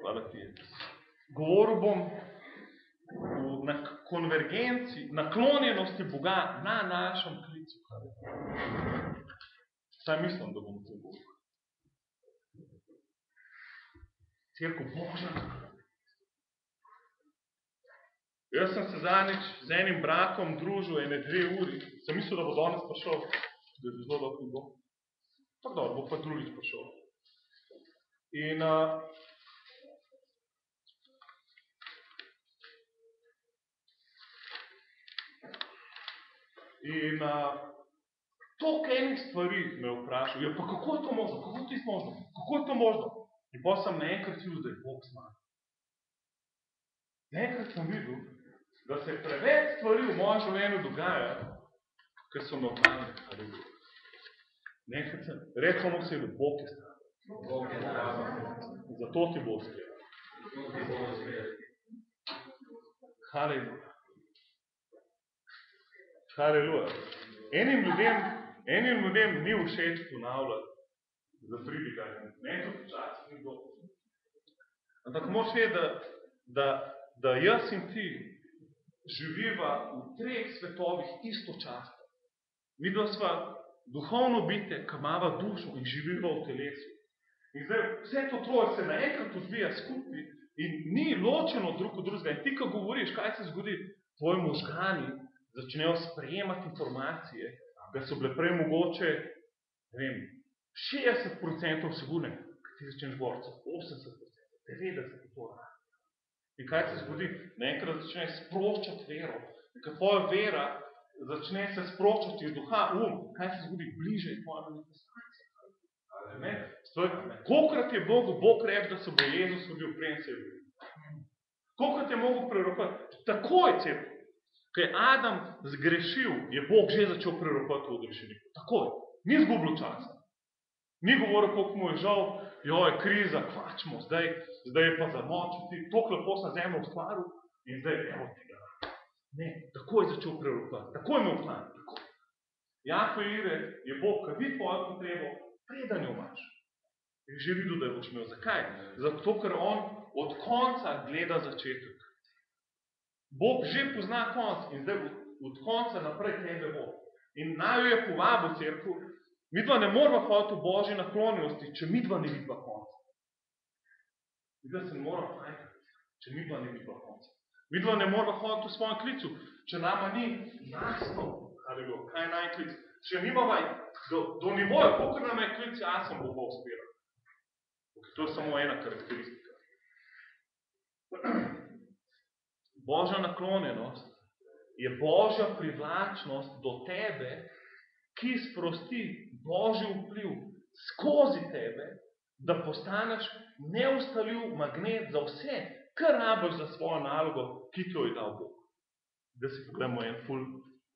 Hvala ti. Govoril bom na konvergenci, naklonjenosti Boga na našem klicu. Saj mislim, da bom to govoril. Cerkev Božja. Jaz sem se zadnjič z enim bratom družil 1-2 uri. Sem mislil, da bo danes prišel, da je zelo dobro bo. Tako dobro, bo pa drugič prišel. In toliko enih stvari me je vprašal, ja, pa kako je to možno, kako je to možno, kako je to možno? In pa sem naenkrat videl, da je Bog z nami. Naenkrat sem videl, da se preveč stvari v mojem življenju dogaja, ker so normalne. Naenkrat sem rekel mu se, da Bog je z nami. Zato ti bo uspelo. Haleluja. Haleluja. Enim ljudem ni všeč ponavljati za pridiganje. Ne, to včasih ni dobro. Ampak moraš vedeti, da jaz in ti živiva v 3 svetovih istočasno. Midva sva duhovno bitje, ki imava dušo in živiva v telesu. In zdaj vse to troje se naenkrat odvija skupaj in ni ločeno drug od drugega. In ti, ko govoriš, kaj se zgodi, tvoji možgani začnejo sprejemati informacije, da so bile prej mogoče, ne vem, 60% sigurne, ki ti začneš govoriti, 80%, 90% to radi. In kaj se zgodi? Naenkrat začne sproščati vero. In ko tvoja vera začne se sproščati iz duha, kaj se zgodi? Bliže je tvoja manifestacija. Kolikrat je Bog rekel, da se bo Jezus rodil, preden se je rodil? Kolikrat je mogel prerokovati? Takoj cerkev. Ko je Adam zgrešil, je Bog že začel prerokovati v odrešeniku. Takoj. Ni izgubljal časa. Ni govoril, koliko mu je žal, joj, kriza, kvačmo, zdaj je pa za noč, ti toliko lepo na zemljo ustvaril in zdaj evo tega. Ne, takoj je začel prerokovati. Takoj me vklani. Takoj. Jahve Ire je Bog, kad vidi tvojo potrebo, preden jo imaš. In že videl, da jo boš imel. Zakaj? Zato, ker on od konca gleda začetek. Bog že pozna konc in zdaj od konca naprej tebe bo. In naj jo je povabil cerkev, midva ne morava hoditi v Božji naklonjenosti, če midva ne vidva konca. Midva se ne morava fajkati, če midva ne vidva konca. Midva ne morava hoditi v svojem klicu, če nama ni jasno, kaj je najklic. Če nimava do nivoja, koliko nam je klic jasen, bo Bog uspela. To je samo ena karakteristika. Božja naklonjenost je Božja privlačnost do tebe, ki sprosti Božji vpliv skozi tebe, da postaneš neustavljiv magnet za vse, kar rabiš za svojo nalogo, ki ti jo je dal Bog. Da si pogledamo en ful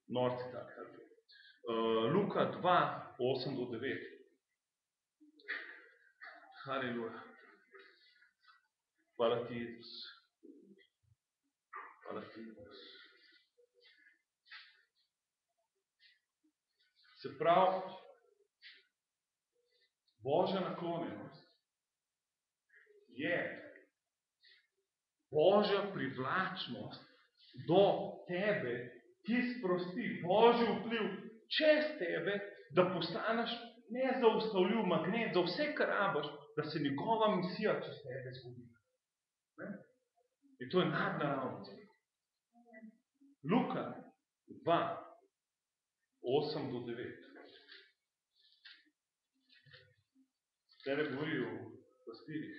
norci tak. Luka 2, 8-9. Haleluja. Hvala ti, Jezus. Hvala ti, Jezus. Se pravi, Božja naklonjenost je Božja privlačnost do tebe, ki sprosti Božji vpliv čez tebe, da postaneš nezaustavljiv magnet za vse, kar rabiš, da se njegova misija čez tebe zgodi. In to je nadnaravno. Luka 2, 8-9. Tere govori o pastirjih.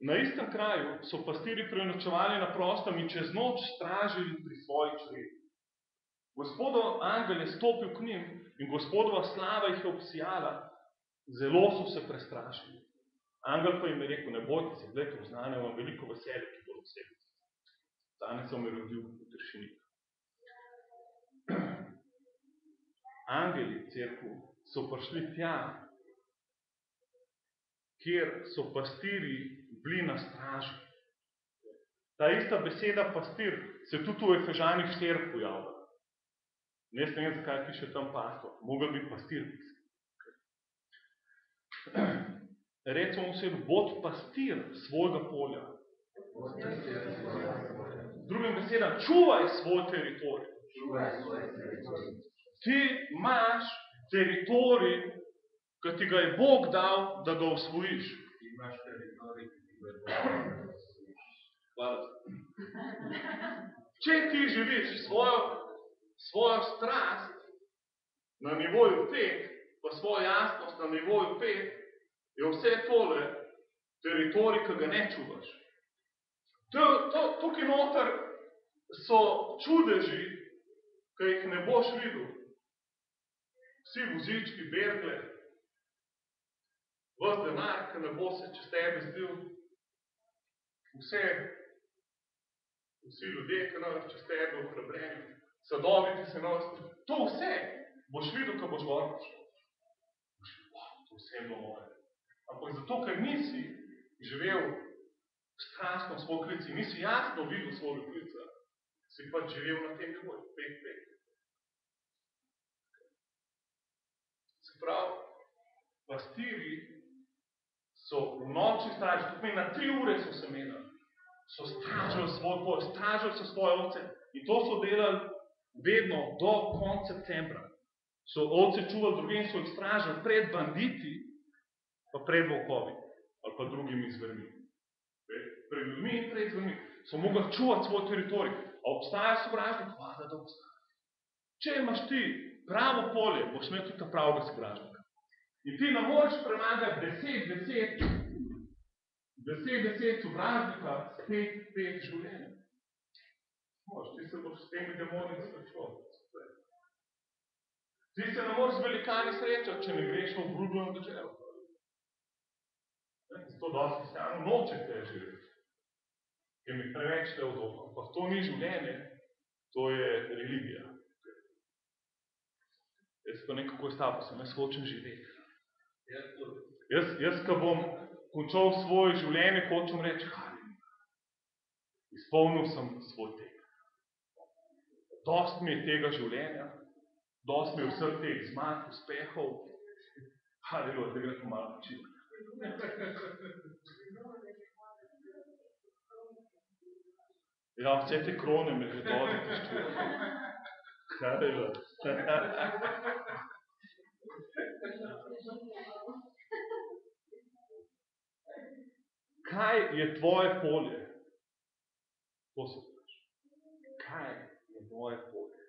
Na istem kraju so pastirji prenočevali na prostem in čez noč stražili pri svojih čredih. Gospodov angel je stopil k njim in Gospodova slava jih je obsijala, zelo so se prestrašili. Angel pa jim je rekel, ne bojte se, gledajte, vznane vam veliko veselje, ki bo vsega. Danes sem je rodil utršenik. Angeli, cerkev, so prišli tja, kjer so pastirji bili na straži. Ta ista beseda pastir se tudi v Efežanih 4 pojavlja. Jaz ne vem, zakaj piše tam pastor. Mogel biti pastir. Recimo vsedu, bod pastir svojega polja. Z drugim besedam, čuvaj svoj teritorij. Ti imaš teritorij, ki ti ga je Bog dal, da ga osvojiš. Hvala. Če ti živiš svojo strast na nivoju 5, pa svojo jasnost na nivoju 5, je vse tole teritorij, ki ga ne čuvaš. Tukaj noter so čudeži, ki jih ne boš videl. Vsi vozički, bergle, ves denar, ki ne bo se čez tebe zdel, vsi ljudje, ki nas čez tebe ohrabreni, sadovi, ki se nas, to vse boš videl, ko boš gor prišel. To vse je bilo moje. Ampak zato, ker nisi živel strastno svoj klic, nisi jasno videl svojega klica, si pač živel na tem nivoju, 5-5. Se pravi, pastiri so v noči stražili, to pomeni na 3 ure so se menili, so stražili svoj pol, stražili so svoje ovce in to so delali vedno do konca septembra. So ovce čuvali druge in so jih stražili pred banditi, pa pred volkovi ali pa drugimi zvermi. Pred ljudmi in pred zvermi so mogli čuvati svoj teritorij. A obstaja sovražnik? Hvala, da obstaja. Če imaš ti pravo polje, boš imel tudi pravega sovražnika. In ti ne moreš premagati 10 sovražnika s 5 življenja. Ti se boš s temi demoni srečal. Ti se ne moreš z velikani srečati, če ne greš v obljubljeno deželo. Zato dosti kristijanov nočete živeti, ker mi preveč te udobno. Ampak to ni življenje, to je religija. Jaz pa nekako stavljam, sem jaz hočem živeti. Jaz, ko bom končal svoje življenje, hočem reči, izpolnil sem svoj tek. Dost mi je tega življenja, dost mi je vseh teh zmag, uspehov. Haleluja, da gre to malo počiti. Ja, vse te krone me že dosti poštujejo. Haleluja. Kaj je tvoje polje? To se vpraša. Kaj je tvoje polje?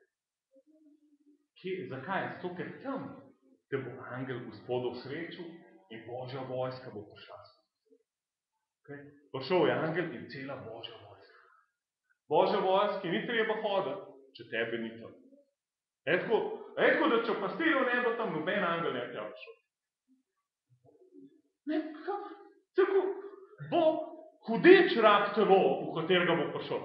Zakaj? Zato, ker tam te bo angel Gospodov srečal in Božja vojska bo prišla. Prišel je angel in cela Božja vojska. Božja vojska ni treba hoditi, če tebe ni tam. Etko, da če pastirjev ne bo tam, noben angel ne tja prišel. Ne, tako, bo hudeč rab telo, v katerega bo prišel.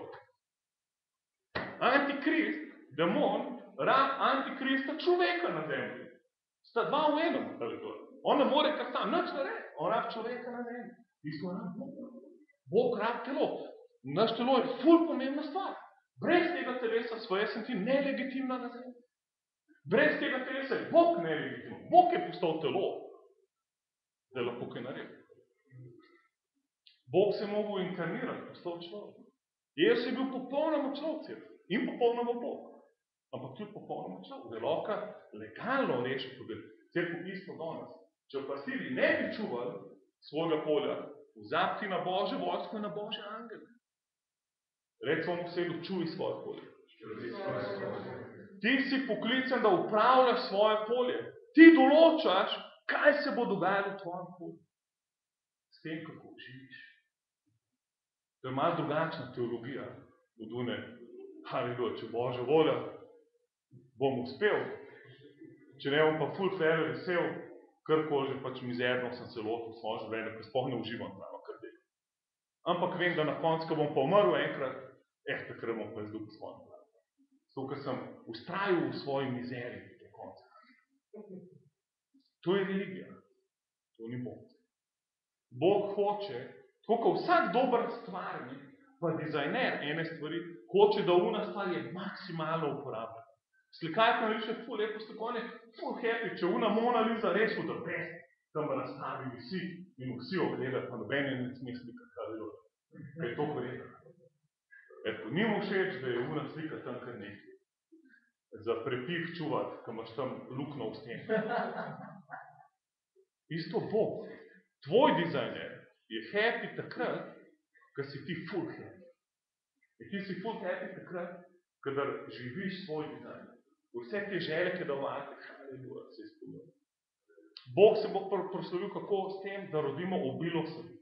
Antikrist, demon, rab antikrista človeka na zemlji. Sta dva v enem. On ne more kar sam, nič ne re. On rab človeka na zemlji. Isto rab Bog. Bog rab telo. Naš telo je ful pomembna stvar. Brez tega telesa svoje sem ti nelegitimna na zemlji. Brez tega telesa je Bog nelegitimno. Bog je postal telo, da je lahko kaj naredil. Bog se je mogel inkarnirati, postal človek. Jezus je bil popolnoma človek in popolnoma Bog. Ampak tudi popolnoma človek. Da je lahko legalno rešil problem. Cerkev isto danes. Če pastiri ne bi čuvali svojega polja, vzapti na Božjo vojsko in na Božje angele. Recimo vsedu, čuvaj svoje polje. Ti si poklican, da upravljaš svoje polje. Ti določaš, kaj se bo dogajalo v tvojem polju. S tem, kako živiš. To je malo drugačna teologija. Odune, haleluja, če Božja volja, bom uspel. Če ne bom pa ful fele vesel, karkoli že pač mizerno sem se lotil v svoje življenje, ker sploh ne uživam pravo kar delo. Ampak vem, da na koncu, ko bom pa umrl enkrat, takrat bom pa izdobil svojim glavom. Zato, ker sem ustrajal v svoji mizeriji do konca. To je religija. To ni Bog. Bog hoče, tako kot vsak dober stvarnik, pa dizajner ene stvari, hoče, da una stvar je maksimalno uporabna. Slikaj pa nariše ful lepo slikovanje, ful happy, če una Mona Lisa res v the best. tam razstavili vsi in vsi ogledali, pa noben je ne sme slikati, kaj je to verjetno. Ni mu všeč, da je ura slika tam kar nekaj. Za prepih čuvati, ko imaš tam luknjo v steni. Isto Bog. Tvoj dizajner je happy takrat, ko si ti full happy. In ti si full happy takrat, kadar živiš svoj dizajn. Vse te želje, ki da vate, haleluja, se izpolnjujo. Bog se bo proslavil kako s tem, da rodimo obilo sebi.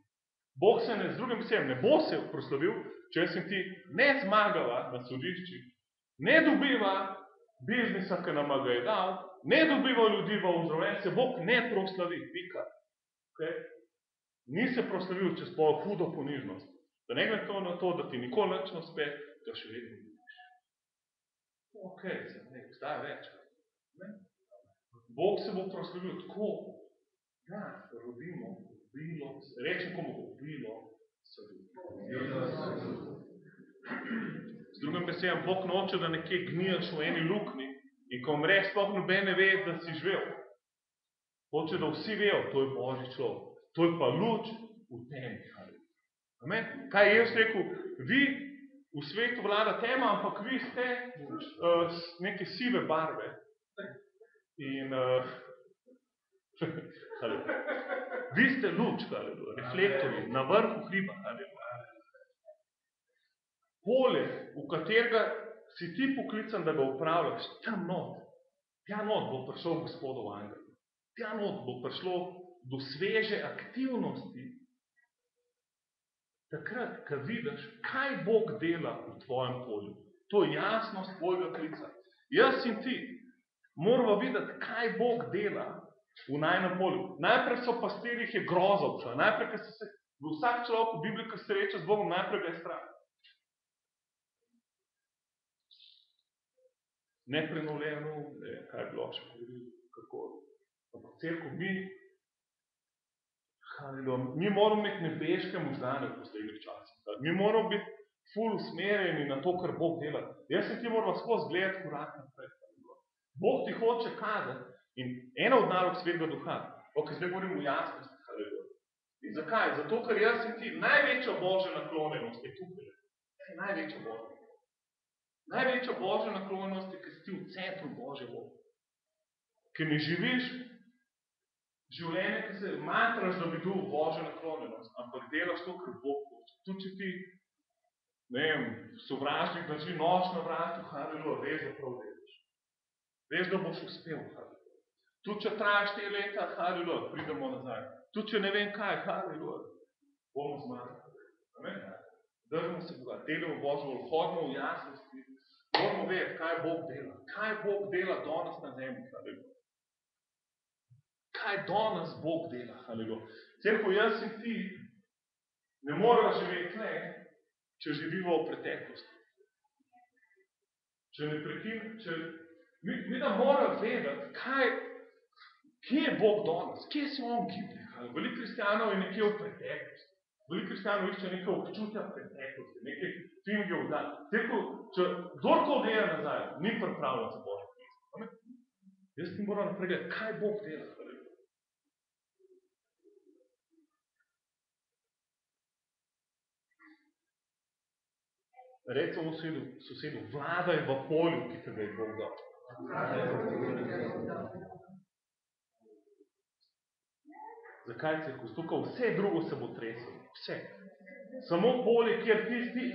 Bog se z drugim besedem ne bo se proslavil, če sem ti ne zmagala na sodišči, ne dobiva biznisa, ki nam ga je dal, ne dobiva ljudi v ozdravljenje, se Bog ne proslavi, pika. Okay? Ni se proslavil čez svojo hudo ponižnost. Da ne gre to na to, da ti nikoli nič ne uspe, da še vedno vidiš. Ok, se ne, zdaj več. Ne? Bog se bo proslavil tako, da rodimo obilo, rečem komu obilo sebi. Z drugim besedem, Bog noče, da nekje gniješ v eni luknji in ko umreš, sploh noben ne ve, da si živel. Hoče, da vsi vejo, to je Božji človek. To je pa luč v temi. Amen? Kaj je Jezus rekel? Vi v svetu vlada tema, ampak vi ste neke sive barve. In vi ste luč, reflektorji, na vrhu hriba. Polje, v katerega si ti poklican, da ga upravljaš, tam not bo prišel Gospodov angel. Tam not bo prišlo do sveže aktivnosti, takrat, ko vidiš, kaj Bog dela v tvojem polju. To je jasnost tvojega klica. Jaz in ti moramo videti, kaj Bog dela v najnem polju. Najprej so pastirjih je groza obšla. Najprej, ko se vsak človek v Bibliji, ko se sreča z Bogom, najprej ga je strah. Neprenovljeno, kaj je bilo še govorili, kako. Ampak cerkev mi moramo imeti nebeške možgane v poslednjih časih. Mi moramo biti ful usmerjeni na to, kar Bog dela. Jaz in ti moramo skozi gledati korak naprej. Bog ti hoče kazati in ena od nalog Svetega Duha, ok, zdaj govorim v jasnosti. In zakaj? Zato, ker jaz in ti največja Božja naklonjenost je tukaj. Največja Božja. Največja Božja naklonjenost je, ker si ti v centru Božje volje. Ker ne živiš življenje, ki se mantraš, da bi bil Božja naklonjenost, ampak delaš to, kar Bog hoče. Tudi če ti, ne vem, sovražnik drži noč na vratu, haleluja, veš, da prav delaš. Veš, da boš uspel, haleluja. Tudi če trajaš te leta, haleluja, pridemo nazaj. Tudi če ne vem kaj, haleluja, bomo zmagali. Amen? Držimo se Boga, delimo Božjo voljo, hodimo v jasnosti, moramo vedeti, kaj Bog dela. Kaj Bog dela danes na zemlji, haleluja. Kaj danes Bog dela, haleluja. Cerkev, jaz in ti ne moramo živeti tle, če živimo v preteklosti. Če ne mi da moramo vedeti, kje je Bog danes, kje se on giblje. Veliko kristijanov je nekje v preteklosti. Veliko kristijanov išče nekaj občutja preteklosti, nekaj filmov vdan. Cerkev, če kdorkoli gleda nazaj, ni pripravljen za Božjo kristo. Jaz ti moram naprej gledati, kaj Bog dela. Recimo sosedu, vladaj v polju, ki te ga je Bog dal. Zakaj cerkev? Tukaj vse drugo se bo tresel. Vse. Samo polje, kjer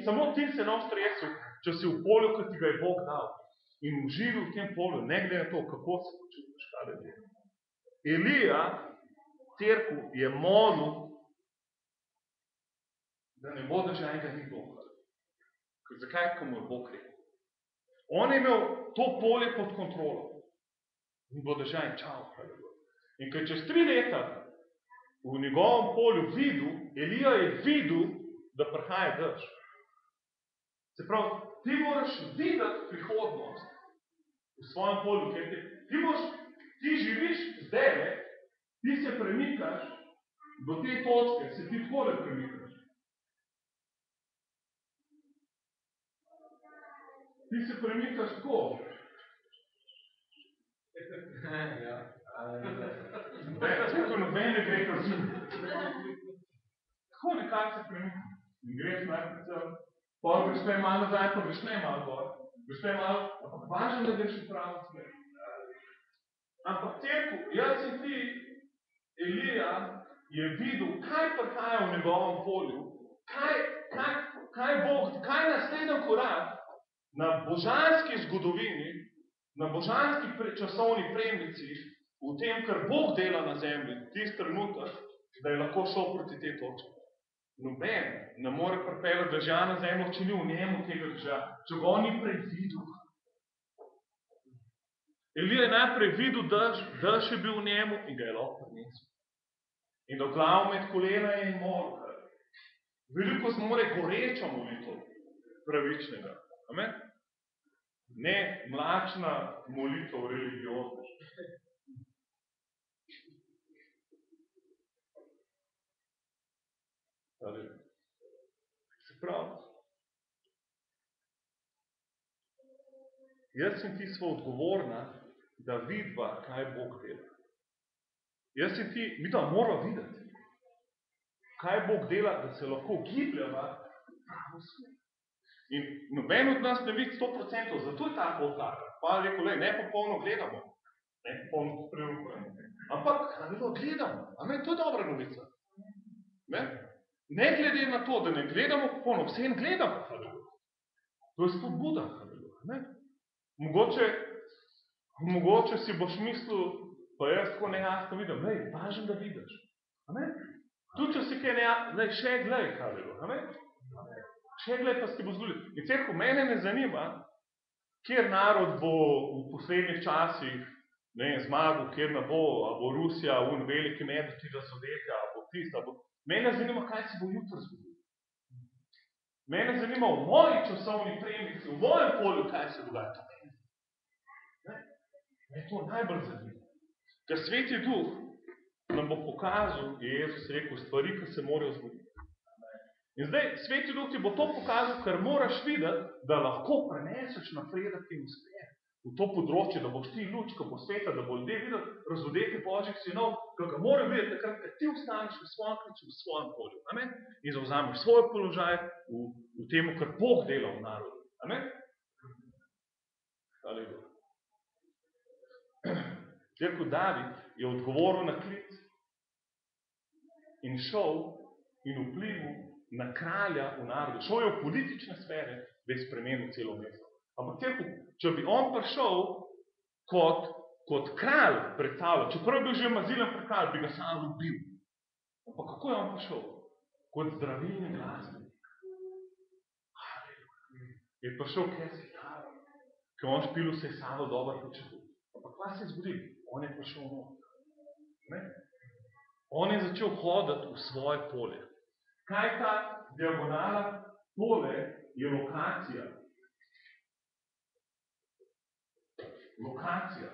samo ti se ne stresel, če si v polju, ki ti ga je Bog dal. In uživi v tem polju, ne glede na to, kako se počutiš, kaj je delo. Elija, cerkev, je molil, da ne bo državnega ni Bog. Zakaj, ko mu je Bog rekel? On je imel to polje pod kontrolo. In bo državni, čau, haleluja. In ko je čez 3 leta v njegovem polju videl, Elija je videl, da prihaja dež. Se pravi, ti moraš videti prihodnost v svojem polju. Ti živiš zdaj, ti se premikaš do te točke, se ti takole premikaš. Ti se premikaš tako. Noben ne gre razumeti. Tako nekako se premika. In greš najprej cel, pol greš kaj malo nazaj, pa greš ne malo gor. Greš kaj malo, ampak važno, da greš v pravo smer. Ampak cerkev, jaz in ti, Elija je videl, kaj prihaja v njegovem polju, kaj naslednji korak na božanski zgodovini, na božanski časovni premici, v tem, kar Bog dela na zemlji, tisti trenutek, da je lahko šel proti tej točki. Noben ne more pripeljati dežja na zemljo, če ni v njemu tega dežja, če ga on ni predvidel. Elija je najprej videl dež je bil v njemu in ga je lahko prinesel. In do glav med kolena je in molil. Veliko zmore goreča molitev pravičnega. Amen? Ne mlačna molitev religiozna. Se pravi, jaz in ti smo odgovorna, da vidva, kaj Bog dela. Jaz in ti, mi da moramo videti, kaj Bog dela, da se lahko gibljava pravo smer. In noben od nas ne vidi 100%, zato je ta pot taka. Pa je rekel, ne popolno gledamo, ne popolno prerokujemo. Ampak, gledamo. Amen, to je dobra novica. Ne glede na to, da ne gledamo popolno, vsem gledamo. To je spodbuda. Mogoče si boš mislil, pa jaz tako nejasno vidim, važno, da vidiš. Tudi, če si kaj nejasno, še glej, še glej, pa si bo zgodil. In cerkev, mene ne zanima, kjer narod bo v poslednjih časih zmagal, kjer ne bo, a bo Rusija, veliki medij, ki razodetja, a bo tista, mene zanima, kaj se bo jutri zgodilo. Mene zanima v moji časovni premici, v mojem polju, kaj se dogaja. Me to najbolj zanima. Ker Sveti Duh nam bo pokazal, je Jezus rekel, stvari, ki se morajo zgoditi. In zdaj, Sveti Duh ti bo to pokazal, ker moraš videti, da lahko preneseš napredek in uspeh v to področje, da boš ti luč, ko bo sveta, da bo ljudje videli razodeti Božjih sinov, ki ga morajo videti takrat, ker ti ustaneš v svojem kliču, v svojem polju. Amen? In zavzameš svoj položaj v temu, kar Bog dela v narodu. Amen? Haleluja. Cerkev David je odgovoril na klic in šel in vplival na kralja v narodu. Šel je v politične sfere, da je spremenil celo mesto. Ampak cerkev, če bi on prišel kot kralj predstavljal, čeprav bi že mazilen pred kralj, bi ga sam ubil. Ampak kako je on prišel? Kot zdravilni glasbenik. Je prišel, ker se javo, ker on špilil se je samo dobro počutil. Ampak kaj se je zgodil? On je prišel not. On je začel hoditi v svoje polje. Kaj ta diagonala? Polje je lokacija. Lokacija.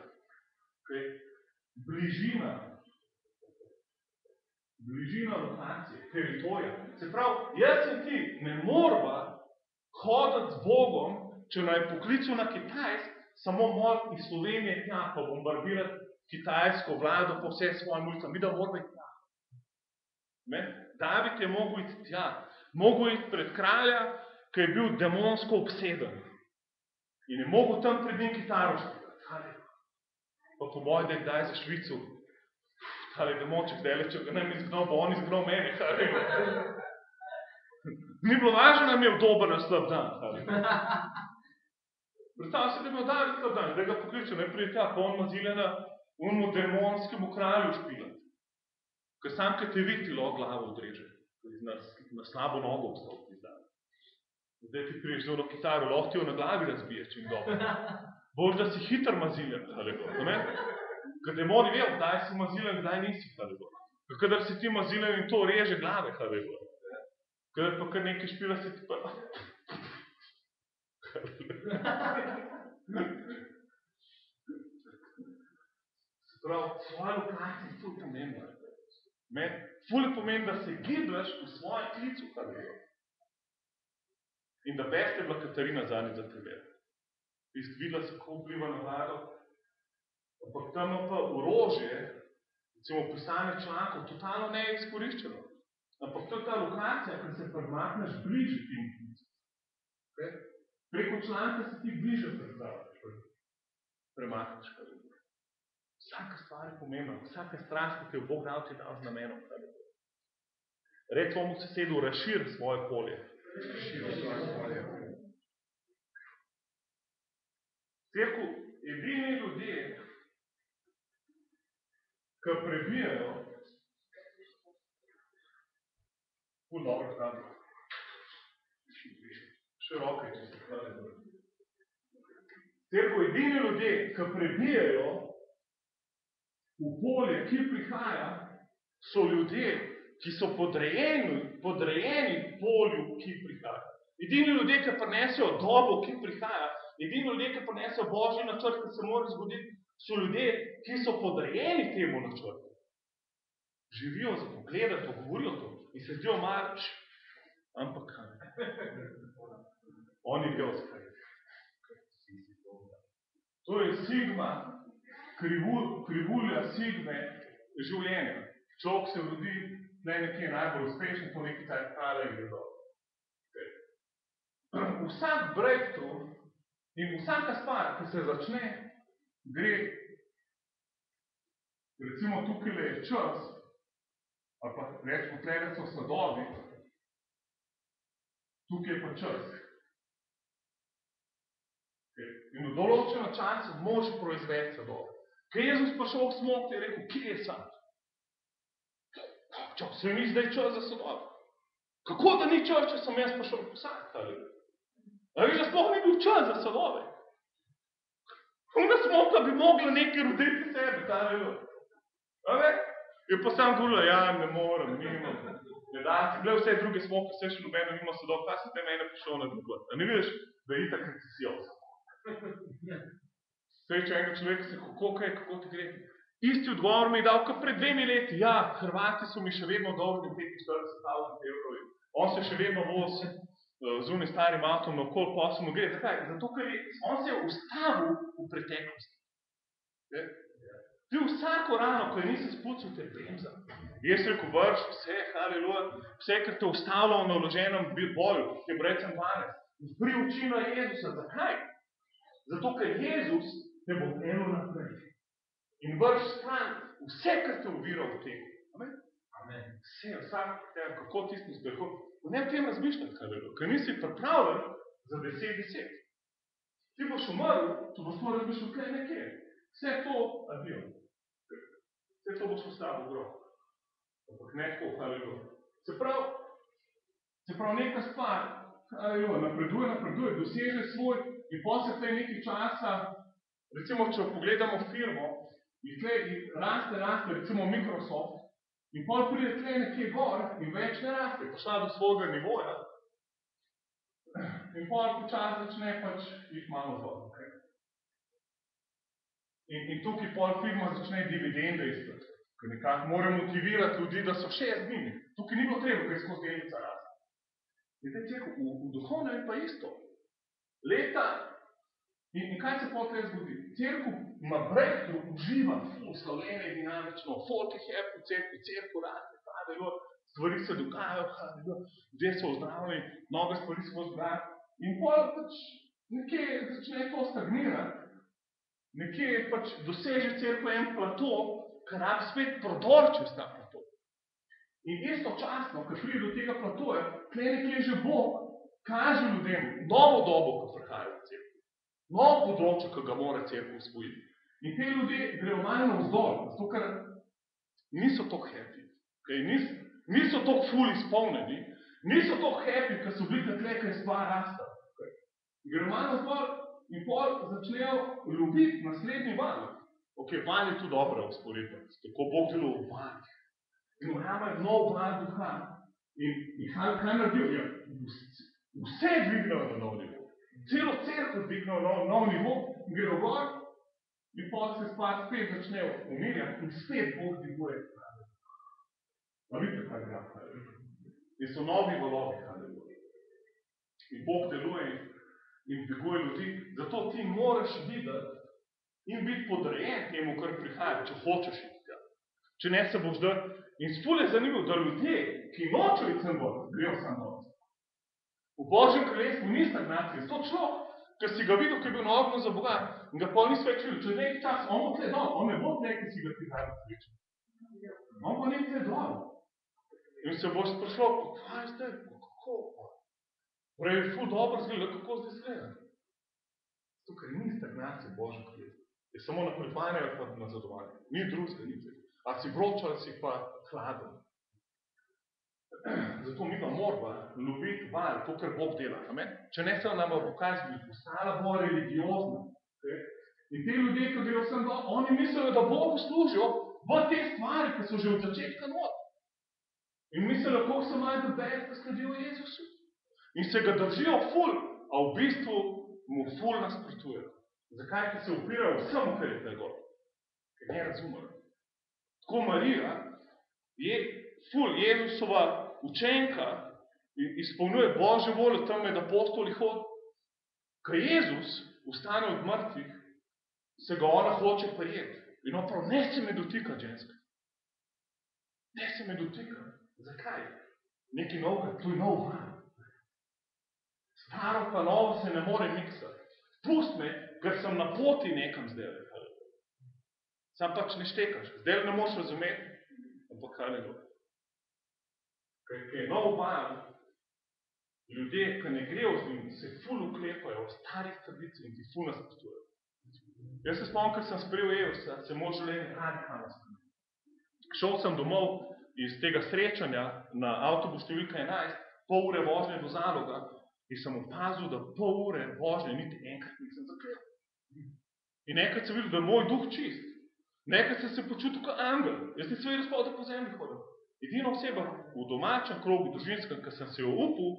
Bližina lokacije, teritorija. Se pravi, jaz in ti ne morava hoditi z Bogom, če naj poklicu na Kitajsk, samo mol iz Slovenije tja, pa bombardirati kitajsko vlado po vse svojim ulicam. Mi da moramo iti tja. David je mogel iti tja. Mogel iti pred kralja, ki je bil demonsko obseden. In je mogel tam pred njim kitaro špilati. Pa po moj, da je kdaj za Švico. Tale demonček, zdaj če ga nam izgnal, bo on izgnal meni. Ni bilo važno, da mi je dober na slab dan. Predstavljam se, da je imel David slab dan, da ga pokličil, ne prije tja, pa on mazilena unmu demonskemu kralju špilati. Ker sam, kad te vidi, lo glavo odreže. Na slabo nogo obstal ti zdaj. Zdaj ti priješ z ono kitaro, lahko ti jo na glavi razbiješ, čim dobro. Bož, da si hiter mazilen, kad demoni vejo, kdaj si mazilen, kdaj nisi. Kadar si ti mazilen in to reže glave, kadar pa kar nekaj špila si ti pa... Prav, svoja lokacija je ful pomembna. Ful je pomembno, da se giblješ v svojem klicu, in da best je bila Katarina zadnji za tebe. Videla si, kako vpliva na vlado, ampak tam pa orožje recimo pisanje člankov, totalno neizkoriščeno. Ampak to je ta lokacija, ki se premakneš bliže tim klicem. Okay? Preko članka se ti bliže premakneš. Vsaka stvar je pomembna, vsaka strast, ki jo Bog dal, ti dal z namenom. Reci svojemu sosedu, razširi svoje polje. Cerkev, edini ljudje, ki prebijajo, ful dobro kadro. Široke, če se hvali. Cerkev, edini ljudje, ki prebijajo v polje, ki prihaja, so ljudje, ki so podrejeni polju, ki prihaja. Edini ljudje, ki prinesejo dobo, ki prihaja, edini ljudje, ki prinesejo Božji načrt, ki se mora zgoditi, so ljudje, ki so podrejeni temu načrtu. Živijo za to, gledajo to, govorijo to in se zdijo marč, ampak oni vejo skaj. To je sigma, krivulja sigme življenja. Človek se rodi nekje najbolj uspešen, to nekaj taj prave in gredo. Vsak breakthrough in vsaka stvar, ki se začne, gre, recimo tukaj je čas, ali pa rečemo tlede so sadovi, tukaj je pa čas. In v določenem času moraš proizvesti sadove. Kaj je Jezus prišel k smoku, je rekel, kje je sad? Se ni zdaj čas za sadove. Kako da ni čas, če sem jaz prišel posaditi? A veš, da sploh ni bil čas za sadove. Ona smoka bi mogla nekaj roditi sebe, ta velo. A ve? Je pa sam govorila, ja, ne morem, nimam. Ne da si, gled vse druge smoke, vse še nobeno nima sadov, ta se te mene prišel na drugo. A ne vidiš, da je itak recesijoz. Sej, če enega človeka se, kako ti gre? Isti odgovor mi je dal, kot pred 2 leti. Ja, Hrvati so mi še vedno dolžni 45,000 evrov. On se še vedno vozi z unim starim avtom na okol, posel mu gre. Zakaj? Zato, ker on se je ustavil v preteklosti. Ti vsako rano, ko je nisi spucal, te bremza. Jaz rekel, vrš, vse, haleluja, vse, kar te ustavljalo na vloženem boju, je brecem 12. Pri oči na Jezusa. Zakaj? Zato, ker Jezus te bo eno naprej. In vrš stran vse, kar te ovira v tem. Amen? Amen. Vse, vsak, kako tistim zbehom. Ne v tem razmišljati, ker nisi pripravljen za 10. Ti boš umrl, tu boš moral razmišljati, kaj nekje. Vse to, adijo. Vse to boš postavil v grob. Ampak ne tako, haleluja. Se pravi, neka stvar, haleluja, napreduje, doseže svoj in potem se nekaj časa, recimo, če pogledamo firmo, in raste, recimo Microsoft, in potem pride tle nekje gor in več ne raste, pošla do svojega nivoja, in potem počas začne pač jih malo zgodno. Okay? In tukaj potem firma začne dividende iskati, ker nekako mora motivirati ljudi, da so 6 dni. Tukaj ni bilo treba, ker je skozi delnica raste. In zdaj cerkev, v duhovnem je pa isto. Leta, in kaj se potem zgodi? Cerkev ima breakthrough, uživa, slavljenje je dinamično, folk je happy v cerkev raste, stvari se dogajajo, ljudje so ozdravljeni, mnoge stvari so ozdravljeni. In potem pač nekje začne to stagnirati, nekje pač doseže cerkev en plato, kar rabi spet prodor čez ta plato. In istočasno, ko pride do tega platoja, tle nekje že Bog kaže ljudem novo dobo, ko prihaja v cerkev. Novo področje, ki ga mora cerkev osvojiti. In te ljudje grejo malo navzdol, zato ker niso tako happy, okay? Niso tako ful izpolnjeni, niso tako happy, ker so bili tle, ker je stvar rasta. Okay? Grejo malo navzdol in pol začnejo ljubiti naslednji val. Ok, val je tu dobra usporedba, tako Bog delo v valih. In ujame nov val duha. In kaj naredijo? Ja, vse dvignejo na nov nivo. Celo cerkev dvignejo na nov nivo, grejo gor in potem se spad spet začnejo umirjati in spet Bog dviguje. A vidite, kaj gre? In so novi valovi. In Bog deluje in dviguje ljudi. Zato ti moraš videti in biti podrejen temu, kar prihaja, če hočeš iti tega. Če ne se boš da. In ful je zanimivo, da ljudje, ki nočejo iti sem gor, grejo sem gor. V Božjem kraljestvu ni stagnacije. To človek, ker si ga videl, ki je bil na ognju za Boga, in ga pol nisi več videl. Čez nekaj čas, on bo tle dol, on ne bo tle, ki si ga ti zadnji srečal. On bo nekaj dol. In se boš sprašal, kaj je zdaj, kako? Prej je ful dobro zgleda, kako zdaj zgleda. Zato, ker ni stagnacije v Božjem kraljestvu. Je samo napredovanje ali pa nazadovanje. Ni drugega, ni tega. A si vroč ali si pa hladen. Zato mi pa moramo loviti val, to, kar Bog dela. Amen? Če ne se nam bo kaj zbili, postala bo religiozna. Okay? In ti ljudje, ki grejo sem dol, oni mislijo, da Bogu služijo v te stvari, ki so že od začetka not. In mislijo, kako so malo doberi, da sledijo Jezusu. In se ga držijo ful, a v bistvu mu ful nasprotujejo. Zakaj? Ker se upirajo vsem, kar je tega. Ker ne razumejo. Tako Marija je ful Jezusova učenka izpolnjuje Božjo voljo tam med apostoli hod. Ko Jezus ustane od mrtvih, se ga ona hoče prijeti. In on prav, ne se me dotika, ženska. Ne se me dotika. Zakaj? Nekaj novega, to je nov van. Staro pa novo se ne more miksati. Pust me, ker sem na poti nekam zdaj. Sam pač ne štekaš. Zdaj ne moš razumeti, ampak kaj ne do. Ker je nov val, ljudje, ki ne grejo z njim, se ful uklepajo v starih tradicij in ti ful nasprotujejo. Jaz se spomnim, ker sem sprejel Jezusa, se moj življenje radikalno spremenil. Šel sem domov iz tega srečanja na avtobus številka 11, pol ure vožnje do Zaloga in sem opazil, da pol ure vožnje niti enkrat nisem zaklel. In enkrat sem videl, da je moj duh čist. Nekaj sem se počutil kot angel. Jaz nisem vedel sploh, da po zemlji hodil. Edina oseba v domačem krogu družinskem, ki sem se jo upal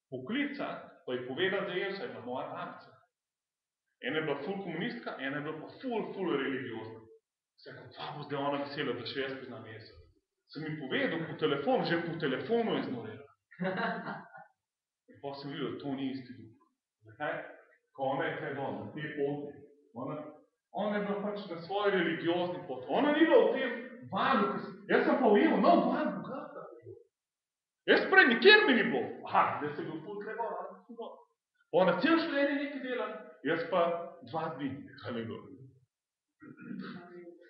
poklicati, pa je povedal, da je bila moja babica. Ena je bila ful komunistka, ena je bila pa ful religiozna. Sem rekel, pa bo zdaj ona vesela, da še jaz poznam Jezusa. Sem mi povedal po telefonu, že po telefonu je znorela. In pa sem videl, da to ni isti duh. Zakaj? Ko ona je kaj dol, na te poti. Ona je bila pač na svoji religiozni poti. Ona ni bila v tem valu, jaz sem pa ujel, nov val bogata. Jaz prej nikjer mi ni bilo. Da se bil ful treba, ona cel življenje nekaj dela, jaz pa 2 dni.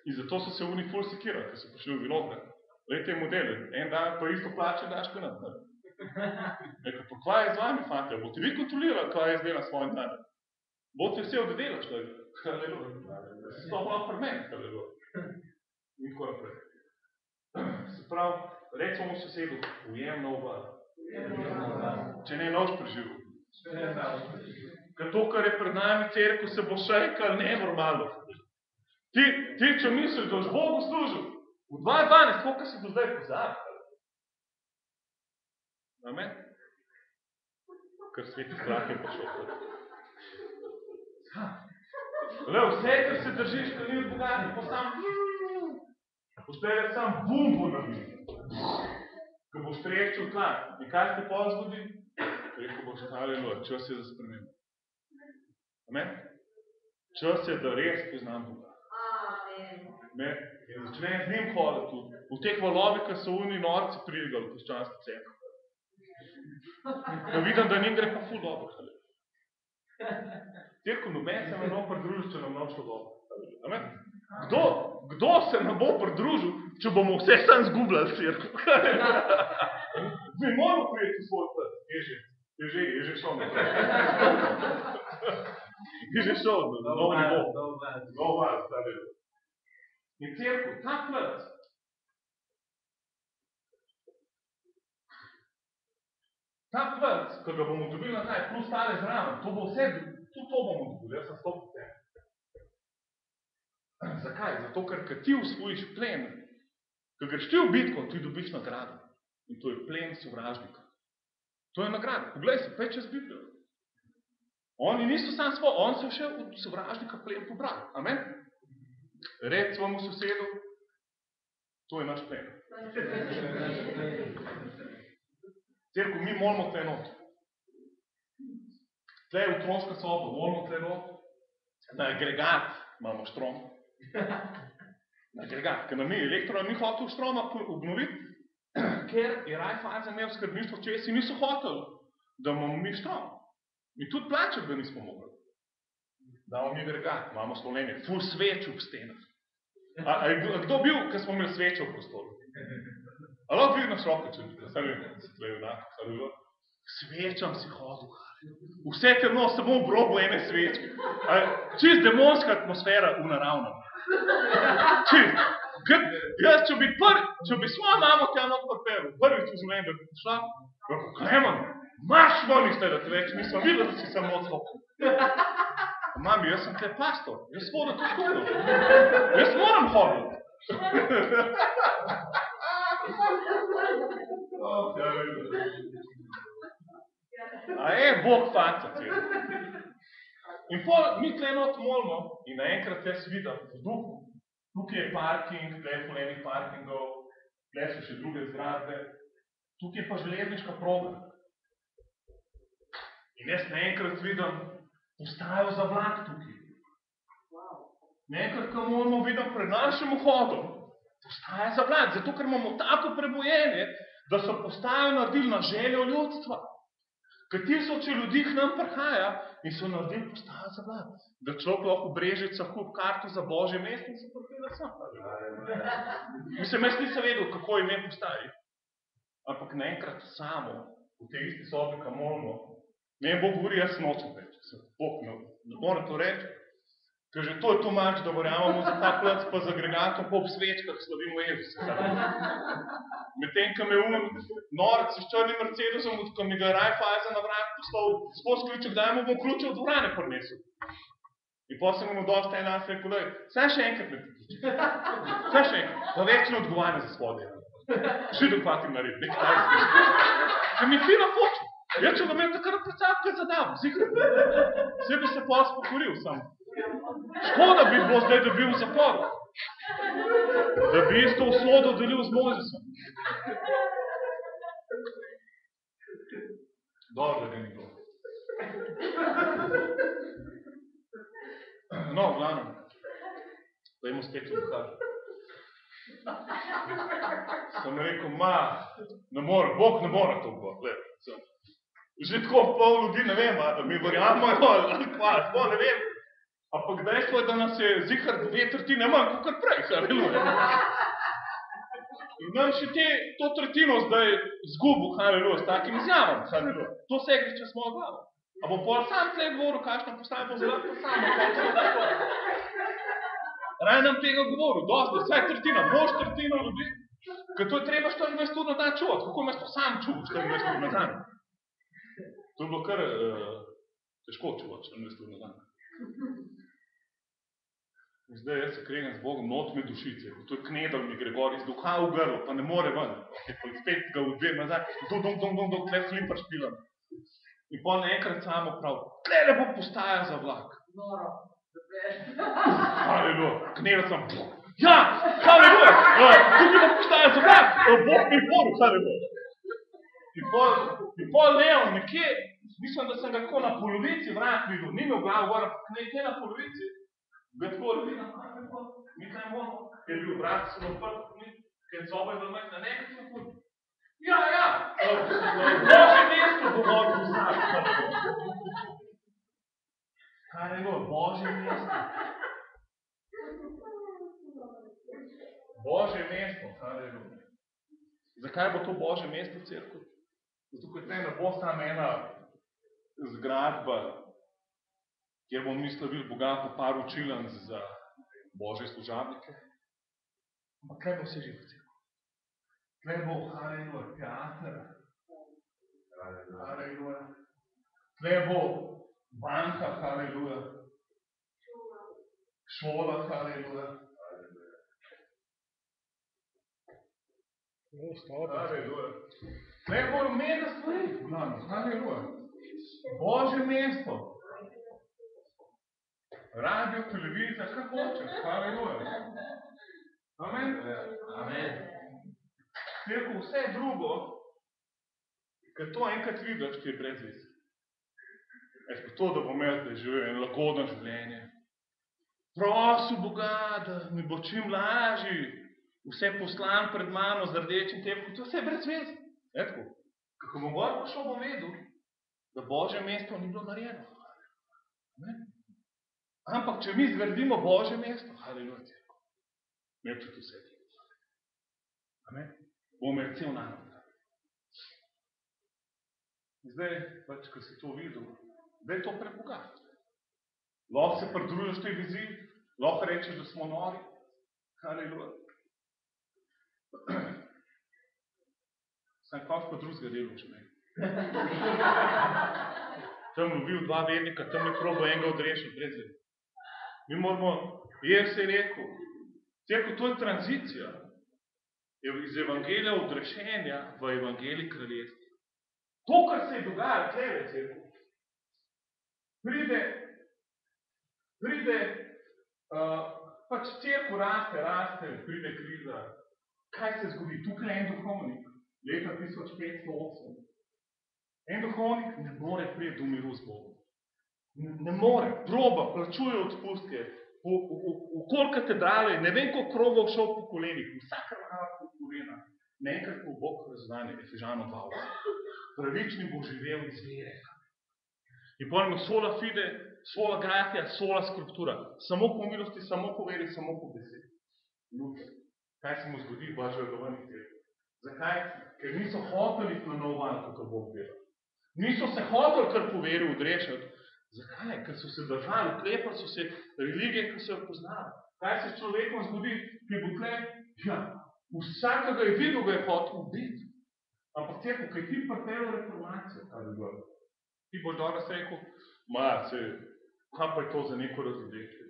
In zato so se oni ful sekirali, ker so prišli v vinograd. Lejte modele, en dan pa isto plače daš kot nam. Rekel, pa kva je z vami, fante? Boste vi kontrolirali, kva je zdaj na svojim dan? Boste vesel, da delaš, da je. Si to malo pri meni, in tako naprej. Se pravi, recimo v sosedu, ujem nov val. Če ne noč preživel. Ker to, kar je pred nami cerkev, se bo še kar nenormalno. Ti, če misliš, da boš Bogu služil, v 2012, koliko si do zdaj pozabil? Amen? Ker sveti strah je prišel. Vse, kar se držiš, kar ni bogati, pa sam postaje sam bumbo nabil. Ko boš treščil tla. In kaj se pol zgodi? Rekel boš, halleluja, čas je za spremembo. Amen? Čas je, da res poznam Boga. Amen? In začnem z njim hoditi. V teh valovih, ki so oni norci pridigali v krščanski cerkev. Da vidim, da njim gre pa ful dobro. Cerkev noben se nam bo pridružil, če nam šlo dobro. Amen? Kdo se nam bo pridružil, če bomo vse sam zgubljali cerkev? Zdaj moramo prijeti v svoj pred. Je že šel naprej. Je že šel, nov nivo. Nov val, stari. In cerkev, ta plet, ko ga bomo dobili nazaj, plus tale zraven, to bo vse, tudi to bomo dobili, jaz sem 100%. Zakaj? Zato, ker ti usvojiš plen, ko greš ti v bitko, ti dobiš nagrado. In to je plen sovražnika. To je nagrada. Poglej se, pej čez Biblijo. Oni niso sam svoj, oni so še od sovražnika plen pobrali. Amen? Red svojemu sosedu, to je naš plen. Cerkev, mi molimo tle not. Tle je otroška soba, molimo tle not. Na agregat imamo štrom. agregat, ker nam ni elektro, ni hotel štroma obnoviti, ker je Raiffeisen imel skrbništvo, če si niso hoteli, da imamo mi štrom. Mi tudi plačati, da nismo mogli. Damo mi agregat, imamo Slovenije, ful sveč v stenah. A je kdo bil, ko smo imeli sveče v prostoru? A lahko dvignaš roko, če bi svečam si hodil. Vse temno, samo v grobu ene svečke. Čist demonska atmosfera v naravnem. Čist. Jaz, če bi svojo mamo tja not pripeljal, prvič v življenju, da bi šla, Klemen, marš ven iz tega več, nisem videl, da si samo odstopil. Mami, jaz sem tle pastor, jaz vodim to školo. Jaz moram hoditi. A je Bog faca, celo. In mi tle not molimo in naenkrat jaz vidim v duhu. Tukaj je parking, tle je polenih parkingov, tle so še druge zgradbe. Tukaj je pa železniška proga. In jaz naenkrat vidim postajo za vlak tukaj. Naenkrat, ko moramo vidim pred našim vhodom, postaja za vlak, zato ker imamo tako prebojenje, da so postajo naredili na željo ljudstva. Ker tisoče ljudi k nam prihaja in so naredili postajo za vlak. Da človek lahko v Brežicah kup karto za Božje mesto in se pripelje sam. Mislim, jaz nisem vedel, kako ime postaji. Ampak naenkrat samo, v tej isti sobi, ko molimo, meni Bog govori, jaz nočem reči. Bog ne moram to reči. Ker že to je mač, da verjamemo za ta plac, pa z agregatom, pa ob svečkah slavimo Jezusa. Medtem, ko me norc s črnim Mercedesom, ko mi ga Raiffeisen na vrat poslal skozi ključek, daj mu bom ključe v dvorane prinesel. In potem sem mu dosti en nas rekel, saj še enkrat me priključi. Saj še enkrat. Pa več ne odgovarja za svoje. Še dokvatim narediti, nekaj tajski. Ker mi fino poču. Jaz, če ga imel takrat predstavke zadam, zihar. Vse bi se pa spokoril sam. Škoda bi bilo zdaj, da bi bil v zaporu. Da bi isto usodo delil z Mojzesom. Dobro, da ni bilo. No, v glavnem. Dajmo spet v duha. Sem rekel, ne more, Bog ne more to bo. Že tako pol ljudi, ne vem, da mi verjamemo, ali kva, ne vem. Ampak dejstvo je, da nas je zihar 2/3 manj, kakor prej, haleluja. In nam še to tretjino zdaj zgubil, haleluja, s takim izjavom, haleluja. To se gre čez mojo glavo. A bo pol sam tle govoril, kakšna postaja bo zelo pa samo. Raj nam tega govoril, dosti, vsaj tretjina, mož tretjina ljudi. Ker to je treba 24 ur na dan čuvati, kako me to sam čuval 24 ur na dan. To je bilo kar težko čuvati 24 ur na dan. In zdaj jaz se krenem z Bogom, not me dušice, to je knedal mi Gregor iz duha v grlo, pa ne more ven. Spet ga odvem nazaj, tle fliper špilam. In pol naenkrat samo prav, tle bo postaja za vlak. Noro, Haleluja, knedal sem, ja, haleluja, tukaj bo postaja za vlak, Bog mi boril, haleluja. In pol levom nekje, mislim, da sem ga tako na polovici vrat videl, ni me v glavu gor, ampak nekje na polovici. Ga tako vidim, mi kaj moramo, ker je bil vrat, sem odprt, ker soba je bila majhna, nekaj sem put. Ja, Božje mesto bo moril postaviti. Kaj je bilo, Božje mesto? Božje mesto, haleluja. Zakaj bo to Božje mesto v cerkvi? Zato, ker ne bo samo ena zgradba, kjer bomo mi slavili Boga pa par učilen za Božje služabnike. Ampak kaj bo vse živo cerkev? Kaj bo, haleluja, teater? Haleluja. Kaj bo banka, haleluja. Šola, haleluja. Haleluja. Kaj bo mega stvari, haleluja. Božje mesto. Radio, televizija, kaj hočeš, haleluja. Amen. Amen. Cerkev, vse drugo, ker to enkrat vidiš, ti je brez veze. To, da bom jaz zdaj živel en lagodno življenje, prosil Boga, da mi bo čim lažji, vse poslan pred mano z rdečim tepkom, to vse je brez veze. Kako bom gor pošel, bom vedel, da Božje mesto ni bilo narejeno. Ampak, če mi zgradimo Božje mesto, haleluja, me občuti vse. Bom imel cel narod. Zdaj, pač, ko si to videl, da je to pred Boga. Lahko se pridružiš tej viziji, lahko rečeš, da smo nori. Haleluja. Sam konc pa drugega delu, če ne. Tam lovil dva vernika, tam je probo enega odrešiti, brez veze. Mi moramo, Jezus je rekel, cerkev, to je tranzicija. Iz evangelija odrešenja v evangelij kraljestva. To, kar se je dogajalo, tlele, cerkev. Pride, pač cerkev raste, pride kriza. Kaj se zgodi? Tukaj je en duhovnik, leta 1508. En duhovnik ne more priti do miru z Bogom. Ne more, proba, plačuje odpustke, v katedrale, ne vem, koliko krogov šel po kolenih, vsaka rava po kolena, nekaj po Bog razvanje, Efežano 2. Pravični bo živel iz vere. In potem sola fide, sola gratia, sola scriptura. Samo po milosti, samo po veri, samo po besedi. Ljubce, kaj se mu zgodi, Božje odovanih tega? Zakaj? Ker niso hoteli na nov val, kot Bog dela. Niso se hoteli kar po veri odrešati. Zakaj? Ker so se držali, uklepali so se religije, ki so jo poznali. Kaj se s človekom zgodi, ki bo tle? Ja, vsakega je videl, ga je hotel ubiti. Ampak cerkev, kaj ti pripeljo reformacijo, kaj bi bilo? Ti boš danes rekel, kaj pa je to za neko razodetje?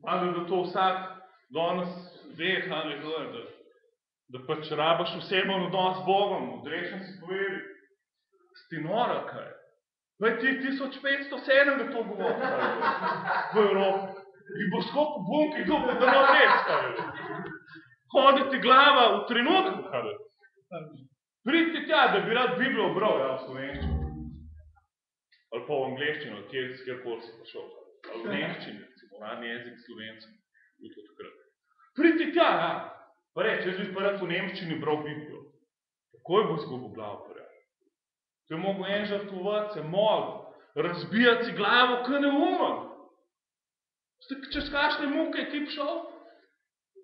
Ali da to vsak danes ve, da pač rabaš osebno odnos z Bogom, odrešen si po veri. Sti nora, kaj? Pa je ti 1507, da to govori, v Evropi. In boš skopo bunki duplo, da no res, kaj? Hoditi glava v trenutku, kaj? Pridite tja, da bi rad Biblijo bral, v slovenščini. Ali pa v angleščino, kjerkoli si prišel. Ali v nemščini, recimo, radni jezik Slovencev. Pridite tja, ja. Pa reč, jaz bi pa rad v nemščini bral Biblijo. Takoj bo izgubil glavo, pa reč. To je mogel en žrtvovati, se moliti, razbijati si glavo, kaj neumen. Čez kakšne muke je ti prišel,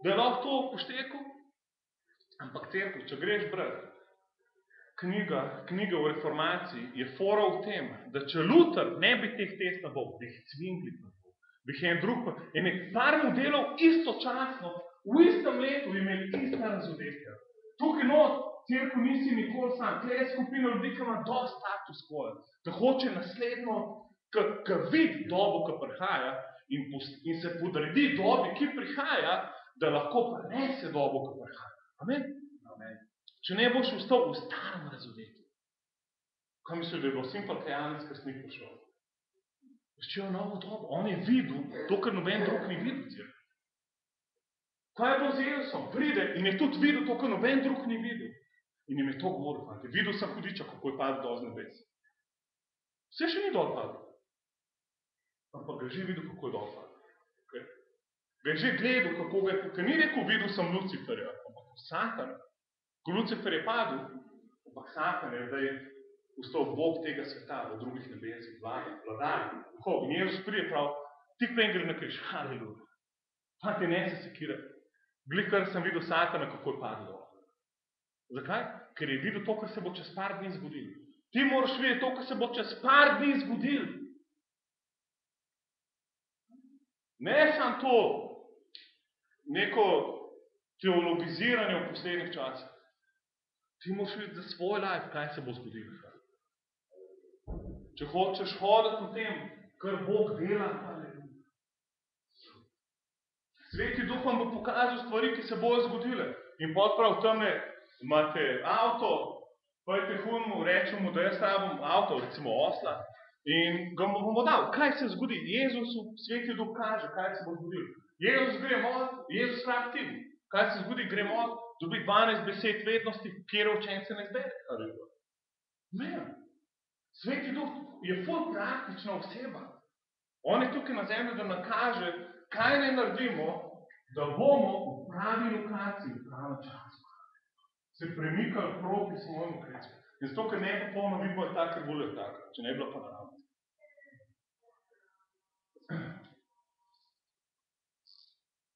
da je lahko to poštekal? Ampak cerkev, če greš brati, knjiga o reformaciji je fora v tem, da če Luther ne bi teh test na Bog, bi jih Zwingli na Bog, bi jih en drug, ene par modelov istočasno, v istem letu imeli ista razodetja. Tukaj not, cerkev nisi nikoli sam, tle je skupina ljudi, ki ima dosti status quo, da hoče naslednjo, ki vidi dobo, ki prihaja in se podredi dobi, ki prihaja, da lahko prenese dobo, ki prihaja. Amen? Amen. Če ne boš ostal v starem razodetju. Kaj misliš, da je bilo Simpel Kajanec, ker si ni prišel? Začel novo dobo. On je videl to, kar noben drug ni videl, cerkev. Kaj je bilo z Jezusom? Pride in je tudi videl to, kar noben drug ni videl. In jim je to govoril, fante. Videl sem hudiča, kako je padel dol z nebes. Vse še ni dol padel. Ampak ga že videl, kako je dol padel. Okay? Ga že gledal, kako ga je, ker ni rekel, videl sem Luciferja, ampak Satan. Ko Lucifer je padel, ampak Satan je zdaj postal Bog tega sveta, v drugih nebesih, vladar. In Jezus prije prav, tik prej gre na križ, haleluja. Fante, ne se sekirati. Glih, kar sem videl Satana, kako je padel dol. Zakaj? Ker je videl to, kar se bo čez par dni zgodil. Ti moraš videti to, kar se bo čez par dni zgodil. Ne samo to, neko teologiziranje v poslednjih časih. Ti moraš videti za svoj life, kaj se bo zgodil. Če hočeš hoditi v tem, kar Bog dela, Sveti Duh vam bo pokazal stvari, ki se bojo zgodile. In prav tamne imate avto, pojte hunmu, rečemo, da jaz rabim avto, recimo osla, in ga bomo dal. Kaj se zgodi? Jezus, Sveti Duh kaže, kaj se bo zgodilo. Jezus gre mod, Jezus rab tim. Kaj se zgodi? Gre mod, dobi 12 besed vednosti, kjer učence ne izbere. Ne. Sveti Duh je ful praktična oseba. On je tukaj na zemlji, da nakaže, kaj naj naredimo, da bomo v pravi lokaciji, v pravem času, se premikali proti svojemu krecu. In zato, ker ne popolno vidimo, je tak, ker bolj je tak, če ne bi bila pa naravno.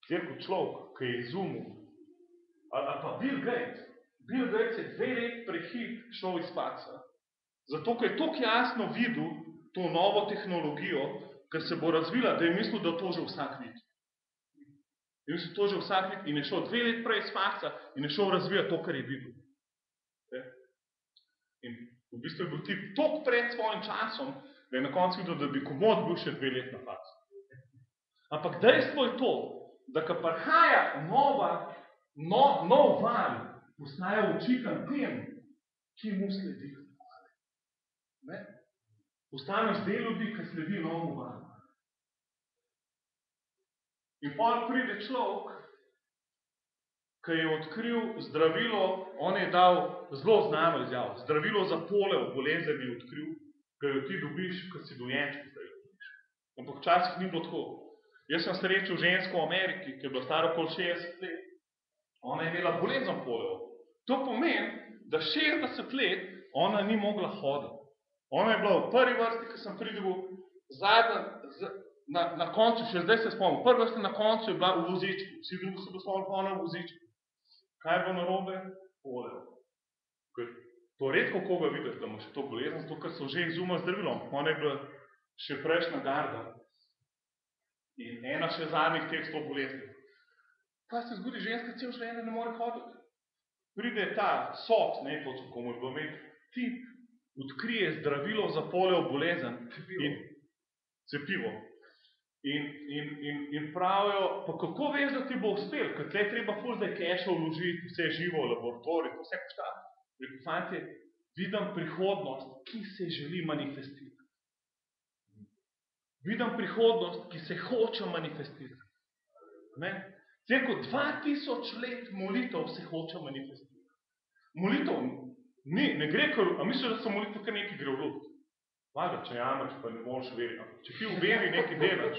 Kjerko človek, ki je izumil, ali pa Bill Gates je 2 let prehit šel iz faksa, zato, ker je toliko jasno videl to novo tehnologijo, ker se bo razvila, da je mislil, da to že vsak vidi. In se to že vsak vidi in je šel 2 let prej iz faksa in je šel razvijati to, kar je videl. In v bistvu je bil tip toliko pred svojim časom, da je na koncu videl, da bi komod bil še 2 let na faksu. Ampak dejstvo je to, da ko prihaja nov val, postaja očiten tem, ki mu sledi. Postaneš del ljudi, ki sledi novemu valu. In potem pride človek, ki je odkril zdravilo, on je dal zelo znano izjavo, zdravilo za polio bolezen je odkril, ki jo ti dobiš, ko si dojenček, da jo dobiš. Ampak včasih ni bilo tako. Jaz sem srečal žensko v Ameriki, ki je bila stara okoli 60 let. Ona je imela bolezen polio. To pomeni, da 60 let ona ni mogla hoditi. Ona je bila v prvi vrsti, ki sem pridobil, na koncu, še zdaj se spomnim, prvi vrsti na koncu je bila v vozičku. Vsi drugi so bili ona v vozičku. Kaj je bilo narobe? Polio. To redko koga vidiš, da ima še to bolezen, zato ker so že izumili zdravilo. Ona je bila še prejšnja garda. In ena še zadnjih teh 100 bolezni. Kaj se zgodi, ženska cel življenje ne more hoditi? Pride ta sod, ne točno komu je bilo imeti, tip odkrije zdravilo za polio bolezen in cepivo. In pravijo, pa kako veš, da ti bo uspel, ker tle treba ful zdaj keša vložiti, vse živo v laboratoriju, vse košta. Rekel, fantje, vidim prihodnost, ki se želi manifestirati. Vidim prihodnost, ki se hoče manifestirati. Cerko 2000 let molitev se hoče manifestirati. Molitev ne gre, a misliš, da so molitev kar nekaj gre v luft? Valjda, če jamraš, pa ne moreš veriti. Če ti v veri nekaj delaš,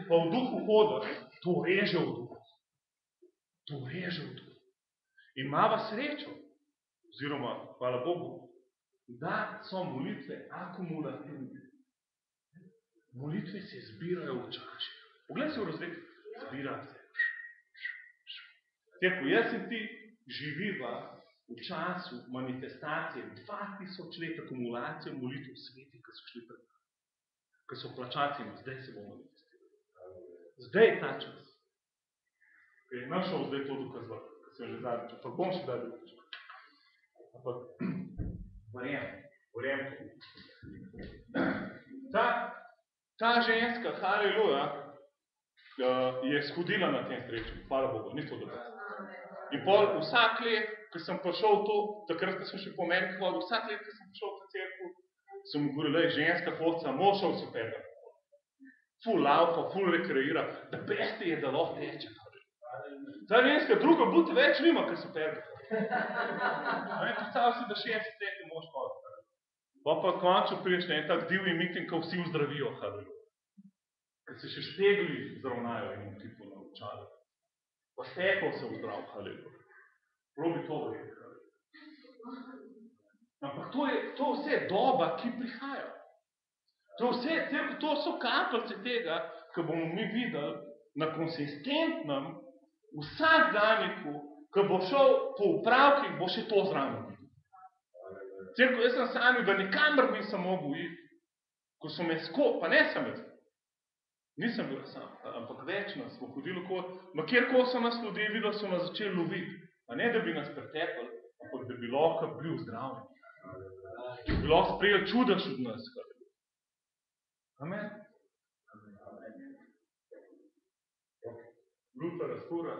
pa v duhu hodaš, to reže v duhu. To reže v duhu. In imava srečo, oziroma, hvala Bogu, da so molitve akumulativne. Molitve se zbirajo v čaši. Poglej se v razlik, zbira se. Cerko, jaz in ti živiva v času manifestacije 2000 let akumulacije molitev sveti, ki so šli pred nami. Ki so plačaci, zdaj se bomo manifestirali. Zdaj je ta čas. Ker je našel zdaj to dokazovati, ker sem že zadnjič. Pa bom še dal drugič. Ampak, verjem to. Ta ženska, haleluja, je shodila na tem srečanju. Hvala Bogu, ni to dobro. In pol vsak let, ko sem prišel to, takrat, ko sem še po Ameriki hodil, vsak let, ko sem prišel v cerkev, sem mu govoril, ženska hodca, mošel se tega. Ful laufa, ful rekreira, da beste je, da lahko teče. Ta ženska druga bute več nima, ker so tega. Predstavljal si, da 60 let je mož hoditi. Pa končno priješ na en tak divni miting, ko vsi vzdravijo, haleluja. Ker se še štegli zravnajo in tipu na očale. Pa steklo se vzdrav, haleluja. Probi to verjeti, haleluja. Ampak to vse doba, ki prihaja. To so kapljice tega, ko bomo mi videli na konsistentnem vsakdanjiku, ko bo šel po upravkih, bo še to zraven videl. Cerko, jaz sem sanjal, da nikamor nisem mogel iti, ko so me pa ne sem jaz. Nisem bil sam, ampak več nas smo hodili okoli, ma kjerkoli so nas ljudje videli, so nas začeli loviti. Pa ne, da bi nas pretepali, ampak da bi lahko bili zdravljeni. Da bi lahko sprejeli čudež od nas. Amen. Luta raztura,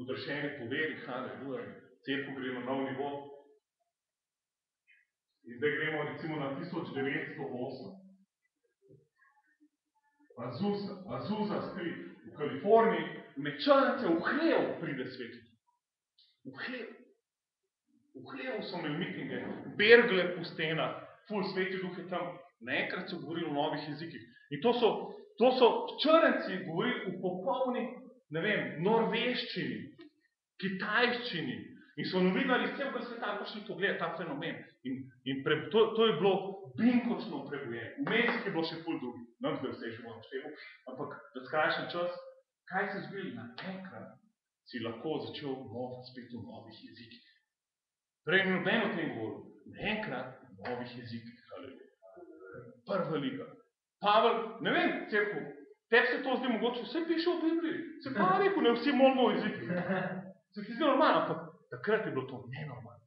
odrešeni po veri, haleluja, cerkev gre na nov nivo. In zdaj gremo recimo na 1908. Azusa Street v Kaliforniji, mečance v hlev pride svet. V hlev. V hlevu so imeli mitinge, bergle po stenah, ful sveti duh je tam, naenkrat so govorili o novih jezikih. In to so To so črnci govorili v popolni, norveščini, kitajščini. In so novinari iz celega sveta prišli to gledati, ta fenomen. To je bilo binkočno prebojeno. Vmes je bilo še ful drugi. Nam zdaj vse že bomo števo. Ampak, da skrajšam čas, kaj se zbili? Naenkrat si lahko začel govoriti spet v novih jezikih. Prej noben o tem govoril. Naenkrat v novih jezikih. Prva liga. Pavel, cerkev, tebi se to zdi mogoče, vse piše v Bibliji. Se pa rekel, ne vsi molimo v jeziki. Se ti zdi normalno, ampak takrat je bilo to nenormalno.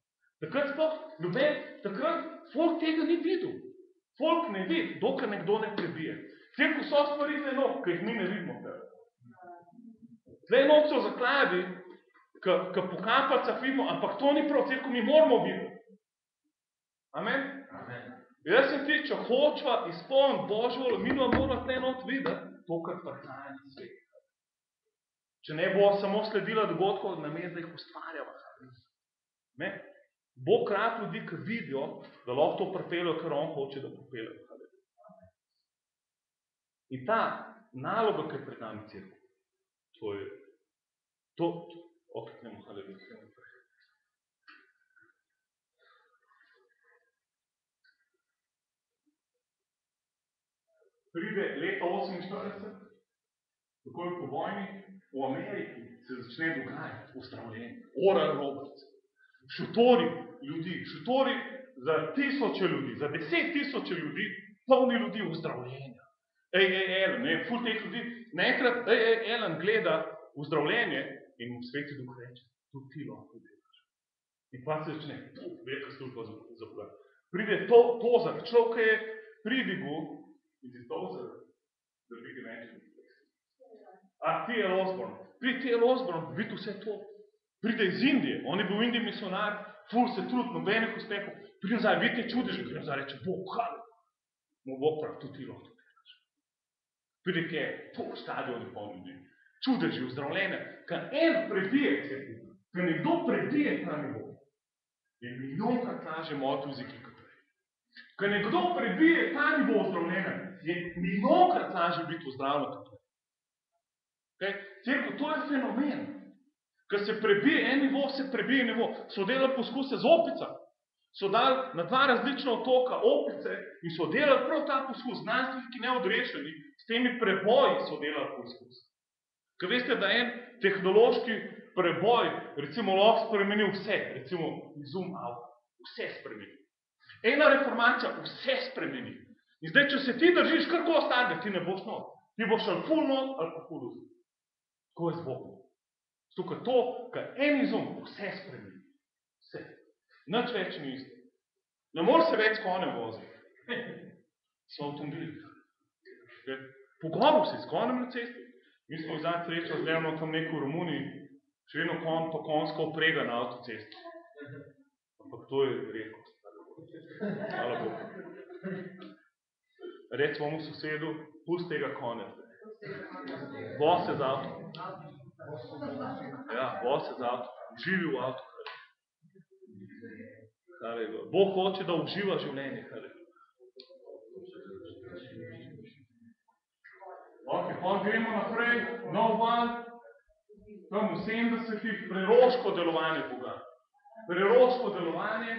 Takrat folk tega ni videl. Folk ne vidi, dokaj nekdo ne prebije. Cerkev so stvari tle not, ki jih mi ne vidimo. Tle not so zakladi, ki po kapacah vidimo, ampak to ni prav, cerkev mi moramo videti. Amen? Jaz sem ti, če hočva izpolniti Božjo voljo, mi moramo tle not videti to, kar prihaja na svet. Če ne bo samo sledila dogodkov, namesto da jih ustvarjava. Bog rad ljudi, ki vidijo, da lahko to pripeljejo, kar on hoče, da pripeljejo. In ta naloga, ki je pred nami cerkev, to je pride leta 48, takoj po vojni, v Ameriki se začne dogajati uzdravljenje. Oral Roberts. Šotori ljudi, šotori za 1000 ljudi, za 10 000 ljudi, polni ljudi uzdravljenja. Ellen, ful teh ljudi, naenkrat Ellen gleda uzdravljenje in mu sveti duh reče, tudi ti lahko delaš. In pa se začne, velika služba zapovedati. Pride Tozak, človek je pridigu, in ti Tozak, da bi ga neče. T.L. Osborne. Pri T.L. Osborne vidi vse to. Pride iz Indije, on je bil v Indiji misionar, ful se trud, nobenih uspehov. Pride nazaj, vidi te čudeže, ki nazaj reče, Bog, hvala. Mu Bog pravi, tudi ti lahko delaš. Pride kje, stadion je poln ljudi. Čudeži, uzdravljene, kad en prebije, kad nekdo prebije ta nivo, je milijonkrat lažje moti v jeziki kot prej. Kad nekdo prebije ta nivo uzdravljene, je milijonkrat lažje biti uzdravljen kot prej. Cerkev, to je fenomen. Kad se prebije en nivo, se prebije nivo. So delali poskuse z opica. So dali na 2 različna otoka opice in so delali prav ta poskus. Znanstveniki neodrešeni, s temi preboji so delali poskus. Kad veste, da en tehnološki preboj, recimo, lahko spremeni vse, recimo, izum avta, vse spremeni. Ena reformacija vse spremeni. In zdaj, če se ti držiš karko starega, ti ne boš not. Ti boš ali ful not, ali pa ful vzim. Tako je z Bogom. Tukaj to, kar en izum vse spremeni. Vse. Nič več ni isto. Ne more se več s konjem voziti. So avtomobili. Pogovoril si s konjem na cesti. Mi smo zadnji srečo zgledamo tam neko v Romuniji, še vedno konj pa konjska oprega na avtocesti. Ampak to je redkost. Hvala Bogu. Rec bomo sosedu, pusti tega konja. Voz se z avtom. Ja, voz se z avtom. Živi v avtu. Bog hoče, da uživa življenje. Pa gremo naprej, nov val, tam v 70-ih, preroško delovanje Boga. Preroško delovanje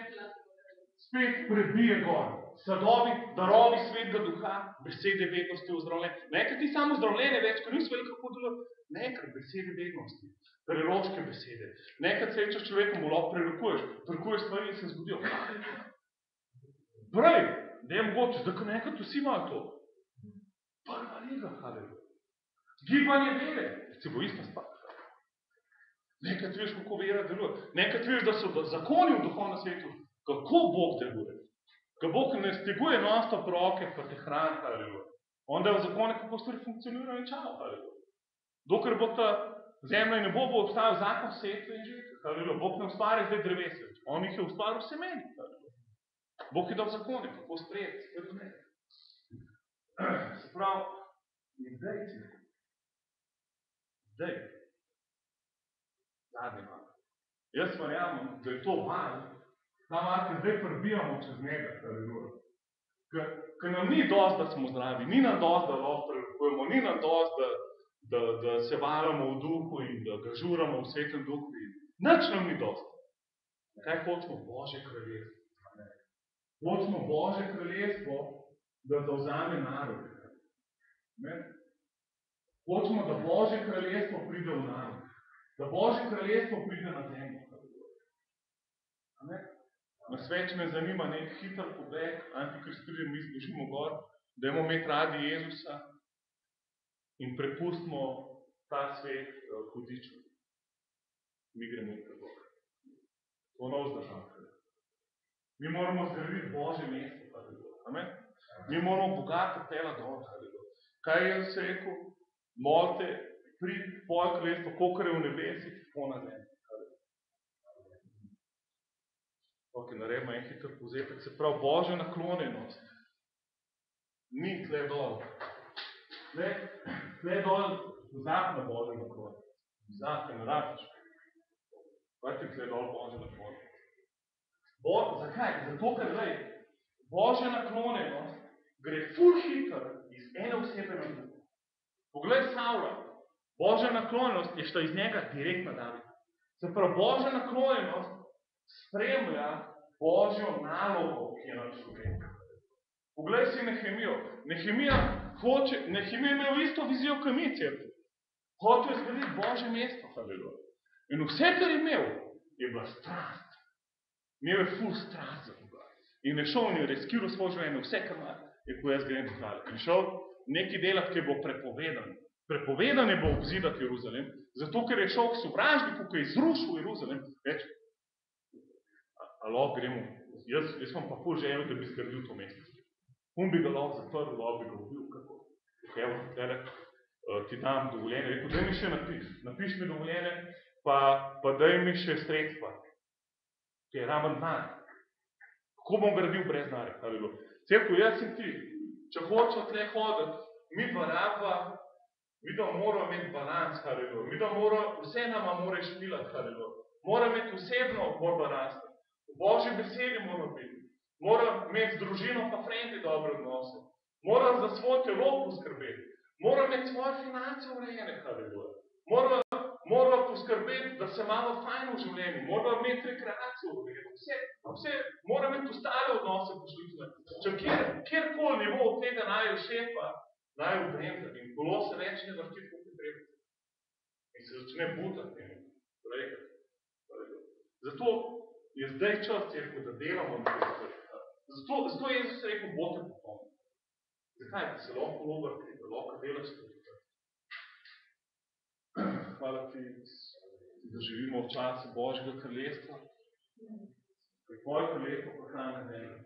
spet prebije gor. Sadovi, darovi svetega duha, besede vednosti ozdravljenja. Nekaj ti samo ozdravljenje več, ko niso veliko kako delati. Nekaj besede vednosti, preroške besede. Nekaj srečaš človekom, mu lahko prerokuješ stvari in se zgodijo. Prej, da je mogoče, zdaj, ko nekaj vsi imajo to. Prva liga, haleluja. Gibanje vere, recimo ista stvar. Nekaj ti veš, kako vera deluje. Nekaj ti veš, da so zakoni v duhovnem svetu, kako Bog deluje. Ko Bog ne steguje non-stop roke, pa te hrani, haleluja. Onda je v zakone, kako stvari funkcionirajo in čao, haleluja. Dokler bo ta zemlja in nebo bo obstajal zakon setve in žetve, haleluja. Bog ne ustvari zdaj drevese, on jih je ustvaril semeni, haleluja. Bog je dal zakone, kako sprejeti, kako ne. Se pravi, in zdaj, zadnji val. Jaz verjamem, da je to val, ta val, ki zdaj prebijamo čez njega, haleluja. Ker nam ni dosti, da smo zdravi, ni nam dosti, da lahko prerokujemo, ni nam dosti, da se valjamo v duhu in da ga žuramo v svetem duhu. Nič nam ni dosti. Kaj hočemo? Božje kraljestvo. Hočemo Božje kraljestvo, da zavzame narod. Hočemo, da Božje kraljestvo pride v narod. Da Božje kraljestvo pride na zemljo. Na sveč me zanima nek hiter pobeg, antikristirijem, mi zbežimo gor, dajmo imeti radi Jezusa in prepustimo ta svet hudiču. Mi gremo v Boga. To nov zdržan. Mi moramo zgraditi Božje mesto. Amen? Mi moramo Boga pripeljati dol. Kaj je Jezus rekel? Molite, pridi tvoje kraljestvo, kolikor je v nebesih, tako na zemlji. Ok, naredimo en hiter povzetek, se pravi Božja naklonjenost. Ni tle dol. Tle dol vzak na Božjo naklonjenost. Vzak, ne rabiš. Kaj ti tle dol Božja naklonjenost? Zakaj? Zato, ker Božja naklonjenost gre ful hiter iz ene osebe na drugo. Poglej Savla. Božja naklonjenost je šla iz njega direkt na Davida. Se pravi, Božja naklonjenost spremlja Božjo nalogo, ki je na človeku. Poglej si Nehemijo. Nehemija je imel isto vizijo, kot mi, cerkev. Hotel je zgraditi Božje mesto. In vse, kar je imel, je bila strast. Imel je ful strast za Boga. In je šel in je reskiral svoje življenje, vse, kar ima, je ko jaz grem pozdravljati. In šel nekaj delati, ki bo prepovedan. Prepovedan je bo obzidati Jeruzalem, zato ker je šel k sovražniku, ki je izrušil Jeruzalem, reči, lahko gremo, jaz sem pa ful želel, da bi zgradil to mesto. Bi ga lahko zaprl, lahko bi ga ubil, kako. Evo, tere, ti dam dovoljenje. Rekel, daj mi še napiš mi dovoljenje, pa daj mi še sredstva. Ki je raben denar. Kako bom gradil brez denarja? Cerkev, jaz in ti, če hočemo tle hoditi, mi pa rabva, mi da moramo imeti balans, mi da vse nama mora špilati, mora imeti osebno borba rasti. V Božji besedi mora biti. Mora imeti z družino pa frendi dobre odnose. Mora za svoj telo poskrbeti. Mora imeti svoje finance urejene, mora poskrbeti, da se malo fajn v življenju. Mora imeti rekreacijo urejeno. Vse mora imeti ostale odnose pošlične. Če kjerkoli nivo od tega naj šefa, naj obremzati. In kolo se več ne vrti, kot je treba. In se začne butati. Zato je zdaj čas, cerkev, da delamo na te stvari. Zato je Jezus rekel, bote popolni. Zakaj? Da se lahko obrti, da lahko delaš stvari. Hvala ti, da živimo v času Božjega kraljestva. Kaj tvoje kraljestvo prihaja na zemljo.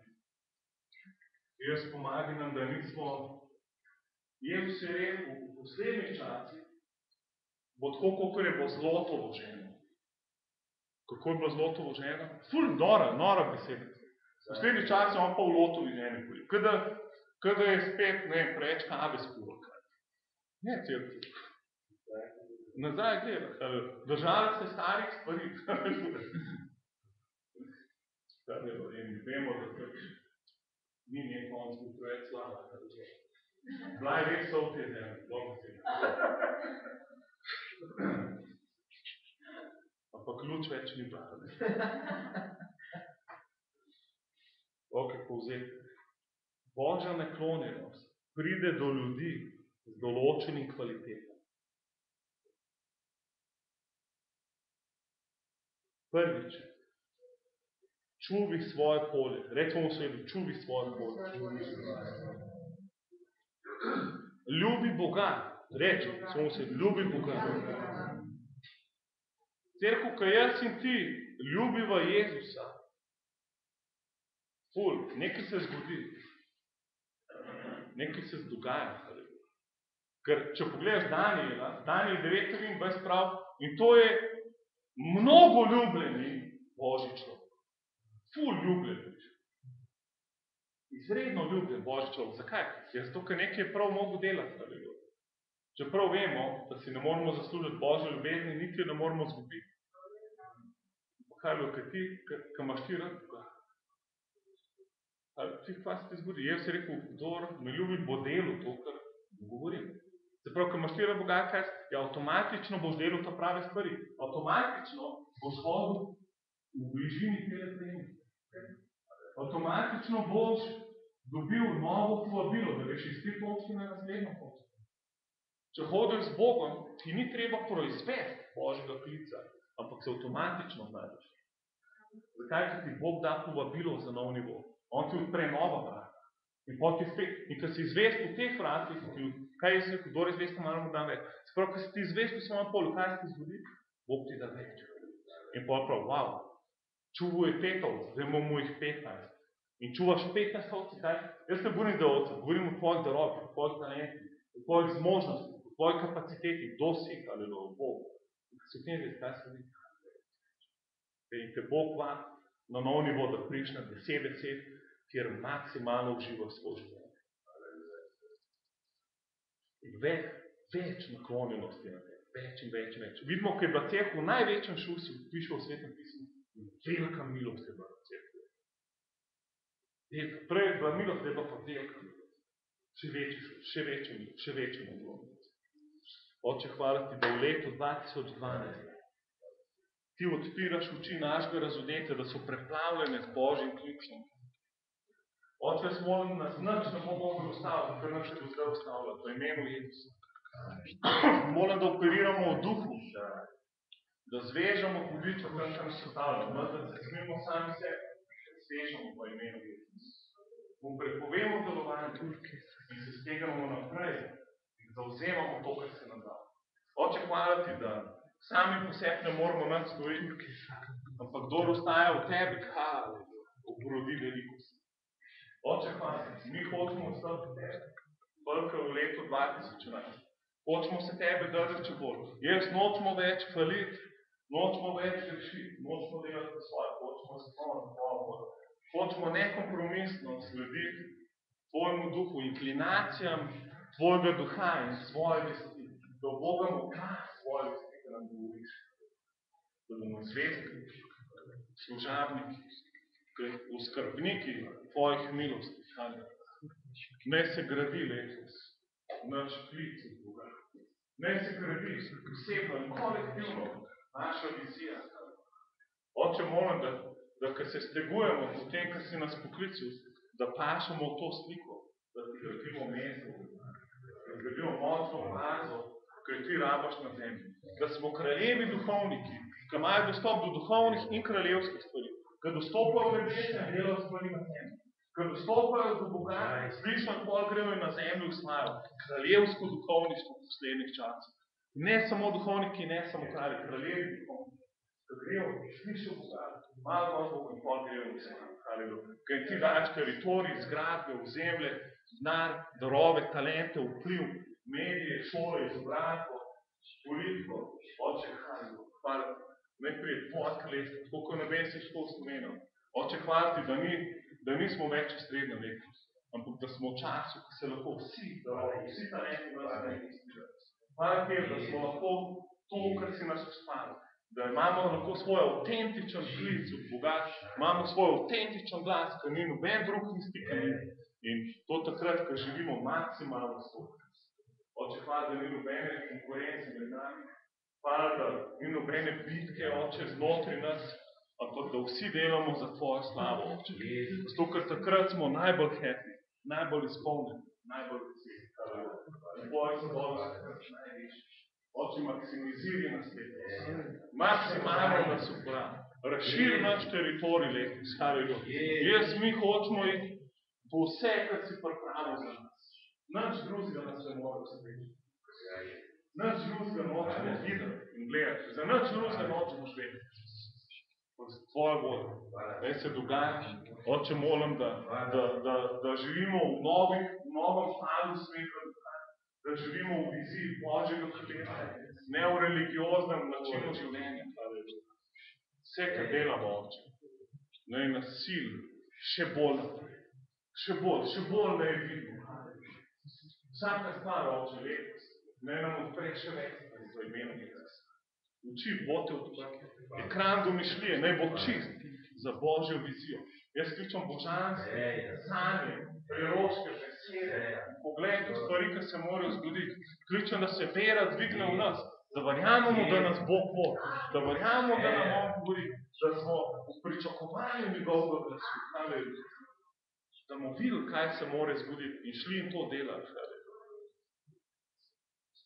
Jezus pomagi nam, da nismo. Jezus je rekel, v poslednjih časih bo tako, kakor je bilo zlato vloženo. Kako je bilo zlato vloženo? Ful, nora beseda. V slednji čas je on pa v lotovi ženi poli. Kada je spet, preveč kave spuro. Ne, cerkev. Nazaj gleda. Držala se starih stvari. In vemo, da ni njen konc bil preveč slava. Bila je res sol te zemlje. Pa ključ več ni bila. Ok, povzeti. Božja naklonjenost pride do ljudi z določenim kvalitetom. Prvič, čuvi svoje polje. Recimo v svetu, čuvi svoje polje. Ljubi Boga. Recimo v svetu, ljubi Boga. Cerkev, ko jaz in ti ljubiva Jezusa, nekaj se zgodi. Nekaj se dogaja. Ker, če pogledaš Daniela, Daniel 9:23 prav, in to je mnogo ljubljeni Božji človek. Ljubljeni. Izredno ljubljen Božji človek. Zakaj? Zato, ker nekaj je prav mogo delati. Čeprav vemo, da si ne moramo zaslužiti Božje ljubezni, niti ne moramo zgubiti. Kaj je bilo, kaj imaš ti rad? Kaj se ti zgodi? Jaz sem rekel, kdor me ljubi, bo delal to, kar govorim. Se pravi, ko imaš ti rad Boga, avtomatično boš delal ta prave stvari. Avtomatično boš hodil v bližini tele prejemke. Avtomatično boš dobil novo povabilo, da veš iz te točke na naslednjo točko. Če hodiš z Bogom, ti ni treba proizvesti Božjega klica, ampak se avtomatično znajdeš. Zakaj, ker ti Bog da povabilo za nov nivo? On ti odpre nova vrata. In ko si zvest v teh vratih, kaj jaz rekel, kdo je zvest, malo da več. Se pravi, ko si ti zvest v svojem polju, kaj se ti zgodi? Bog ti da več. In potem prav, wow, čuval je 5 ovc, zdaj imamo jih 15. In čuvaš 15 ovc, kaj? Jaz ne govorim, da ovce, govorim o tvojih darovih, o tvojih talentih, o tvojih zmožnostih, o tvojih kapaciteti, kdo si, ali o Bogu. In ko si v tem veš, kaj se vidi. In te Bog vati na nov nivo, da priš na 10, kjer maksimalno uživaš svoj življenje. In več naklonjenosti na te, več in več. Vidimo, ko je bila cerkev v največjem šusu, piše v Svetem pismu, velika milost je bila na cerkev. Prej je bila milost, zdaj je bila pa velika milost. Še večja naklonjenost. Oče, hvala ti, da v letu 2012 ti odpiraš oči našega razodetja, da so preplavljene z Božjim klicem. Oče, jaz molim, da nič ne bo mogel ustaviti, ker nas je do zdaj ustavljati, v imenu Jezusa. Molim, da operiramo v duhu, da zvežamo hudičo, kar se nas ustavlja, da se smemo sami sebe, zvežamo v imenu Jezusa. Mu prepovemo delovanje in se stegamo naprej in zauzemamo to, kar se nam da. Oče, hvala ti, da sami po sebi ne moramo nič storiti, ampak kdor ostaja v tebi, obrodi veliko si. Oče, hvala ti, mi hočemo ostati v tebi, velika v letu 2011. Hočemo se tebe držati če bolj. Jaz nočemo več hvaliti, nočemo več rešiti, nočemo delati svoje, hočemo se pomati tvojo voljo. Hočemo nekompromisno slediti tvojemu duhu, inklinacijam tvojega duha in svoje vesti, da obogamo glas svoje vesti, da nam govoriš, da bomo zvesti, služabniki, oskrbniki tvojih milosti. Ne se gradi letos naš klic od Boga. Ne se gradi posebno in kolektivno naša vizija. Oče, molim, da ko se stegujemo po tem, kar si nas poklical, da pašemo v to sliko, da ti gradimo mesto, da gradimo močno bazo, ker ti rabaš na zemlji. Da smo kraljevi duhovniki, ki imajo dostop do duhovnih in kraljevskih stvari, ki dostopajo v nebesne in delajo stvari na zemlji, ki dostopajo do Boga, slišno pol grejo na zemlji usmajo, kraljevsko duhovništvo v poslednjih časih. Ne samo duhovniki, ne samo kralji, kraljevi duhovniki. Ko grejo, slišijo Boga, malo Boga in pol grejo v usmajo. Kaj ti daš teritorij, zgradbe, ozemlje, znar, darove, talente, vpliv, medije, šole, izobrazbo, politiko, oče, hvala, najprej tvoja kraljestva, tako kot nebesih škol Slovenijo. Oče, hvala ti, da nismo več srednja veka, ampak da smo v času, ko se lahko vsi talenti nas ne istirajo. Hvala ti, da smo lahko to, kar si nas ustvaril, da imamo lahko svoj avtentičen klic od Boga, imamo svoj avtentičen glas, ker ni noben drug isti kanil. In to takrat, ko živimo maksimalno svoj. Oče, hvala, da ni nobene konkurence med nami. Hvala, da ni nobene bitke, oče, znotraj nas, ampak da vsi delamo za tvojo slavo, oče. Zato, ker takrat smo najbolj happy, najbolj izpolnjeni, najbolj veseli. Tvoj zadovoljstvo je največji. Oče, maksimiziri nas letos. Maksimalno nas uporabi. Razširi naš teritorij letos. Jaz mi hočemo iti po vse, kar si pripravil za nas. Nič drugega nas ne more ustaviti. Nič drugega nočemo videti in gledati. Za nič drugega nočemo živeti. Tvoja volja. Naj se dogaja. Oče, molim, da živimo v novem hladu sveta, da živimo v viziji Božjega kraljestva, ne v religioznem načinu življenja. Vse, kar delamo, oče, naj nas sili še bolj naprej. Še bolj naj vidimo. Vsaka stvar, oče, letos, naj nam odpre še več za imeno Jezusa. Oči bote odprte. Ekran domišljije naj bo čist za Božjo vizijo. Jaz kličem božanske sanje, preroške besede, pogled v stvari, ki se morajo zgoditi. Kličem, da se vera dvigne v nas, da verjamemo, da nas Bog vodi, da verjamemo, da nam On govori, da smo v pričakovanju njegovega glasu. Da bomo videli, kaj se mora zgoditi in šli in to delati.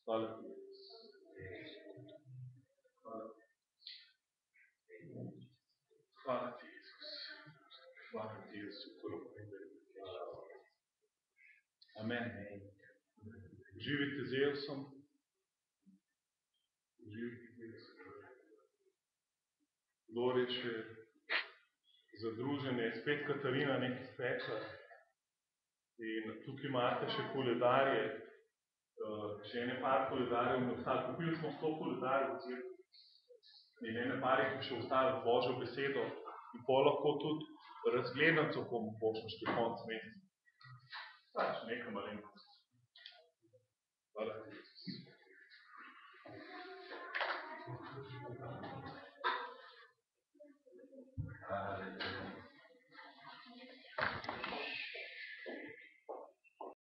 Hvala. Hvala ti, Jezus. Hvala ti, Jezus. Amen. Živite z Jezusom. Živite z Jezusom. Lorič je za druženje, spet Katarina nekaj spekla. In tukaj imate še koledarje, še ene par koledarjev mi ostali. Kupili smo 100 koledarjev v cerkvi. In ene parih mi še ostali Božjo besedo. In pol lahko tudi razgledanco bomo pošli konc meseca. Pač nekaj malenkost. Hvala.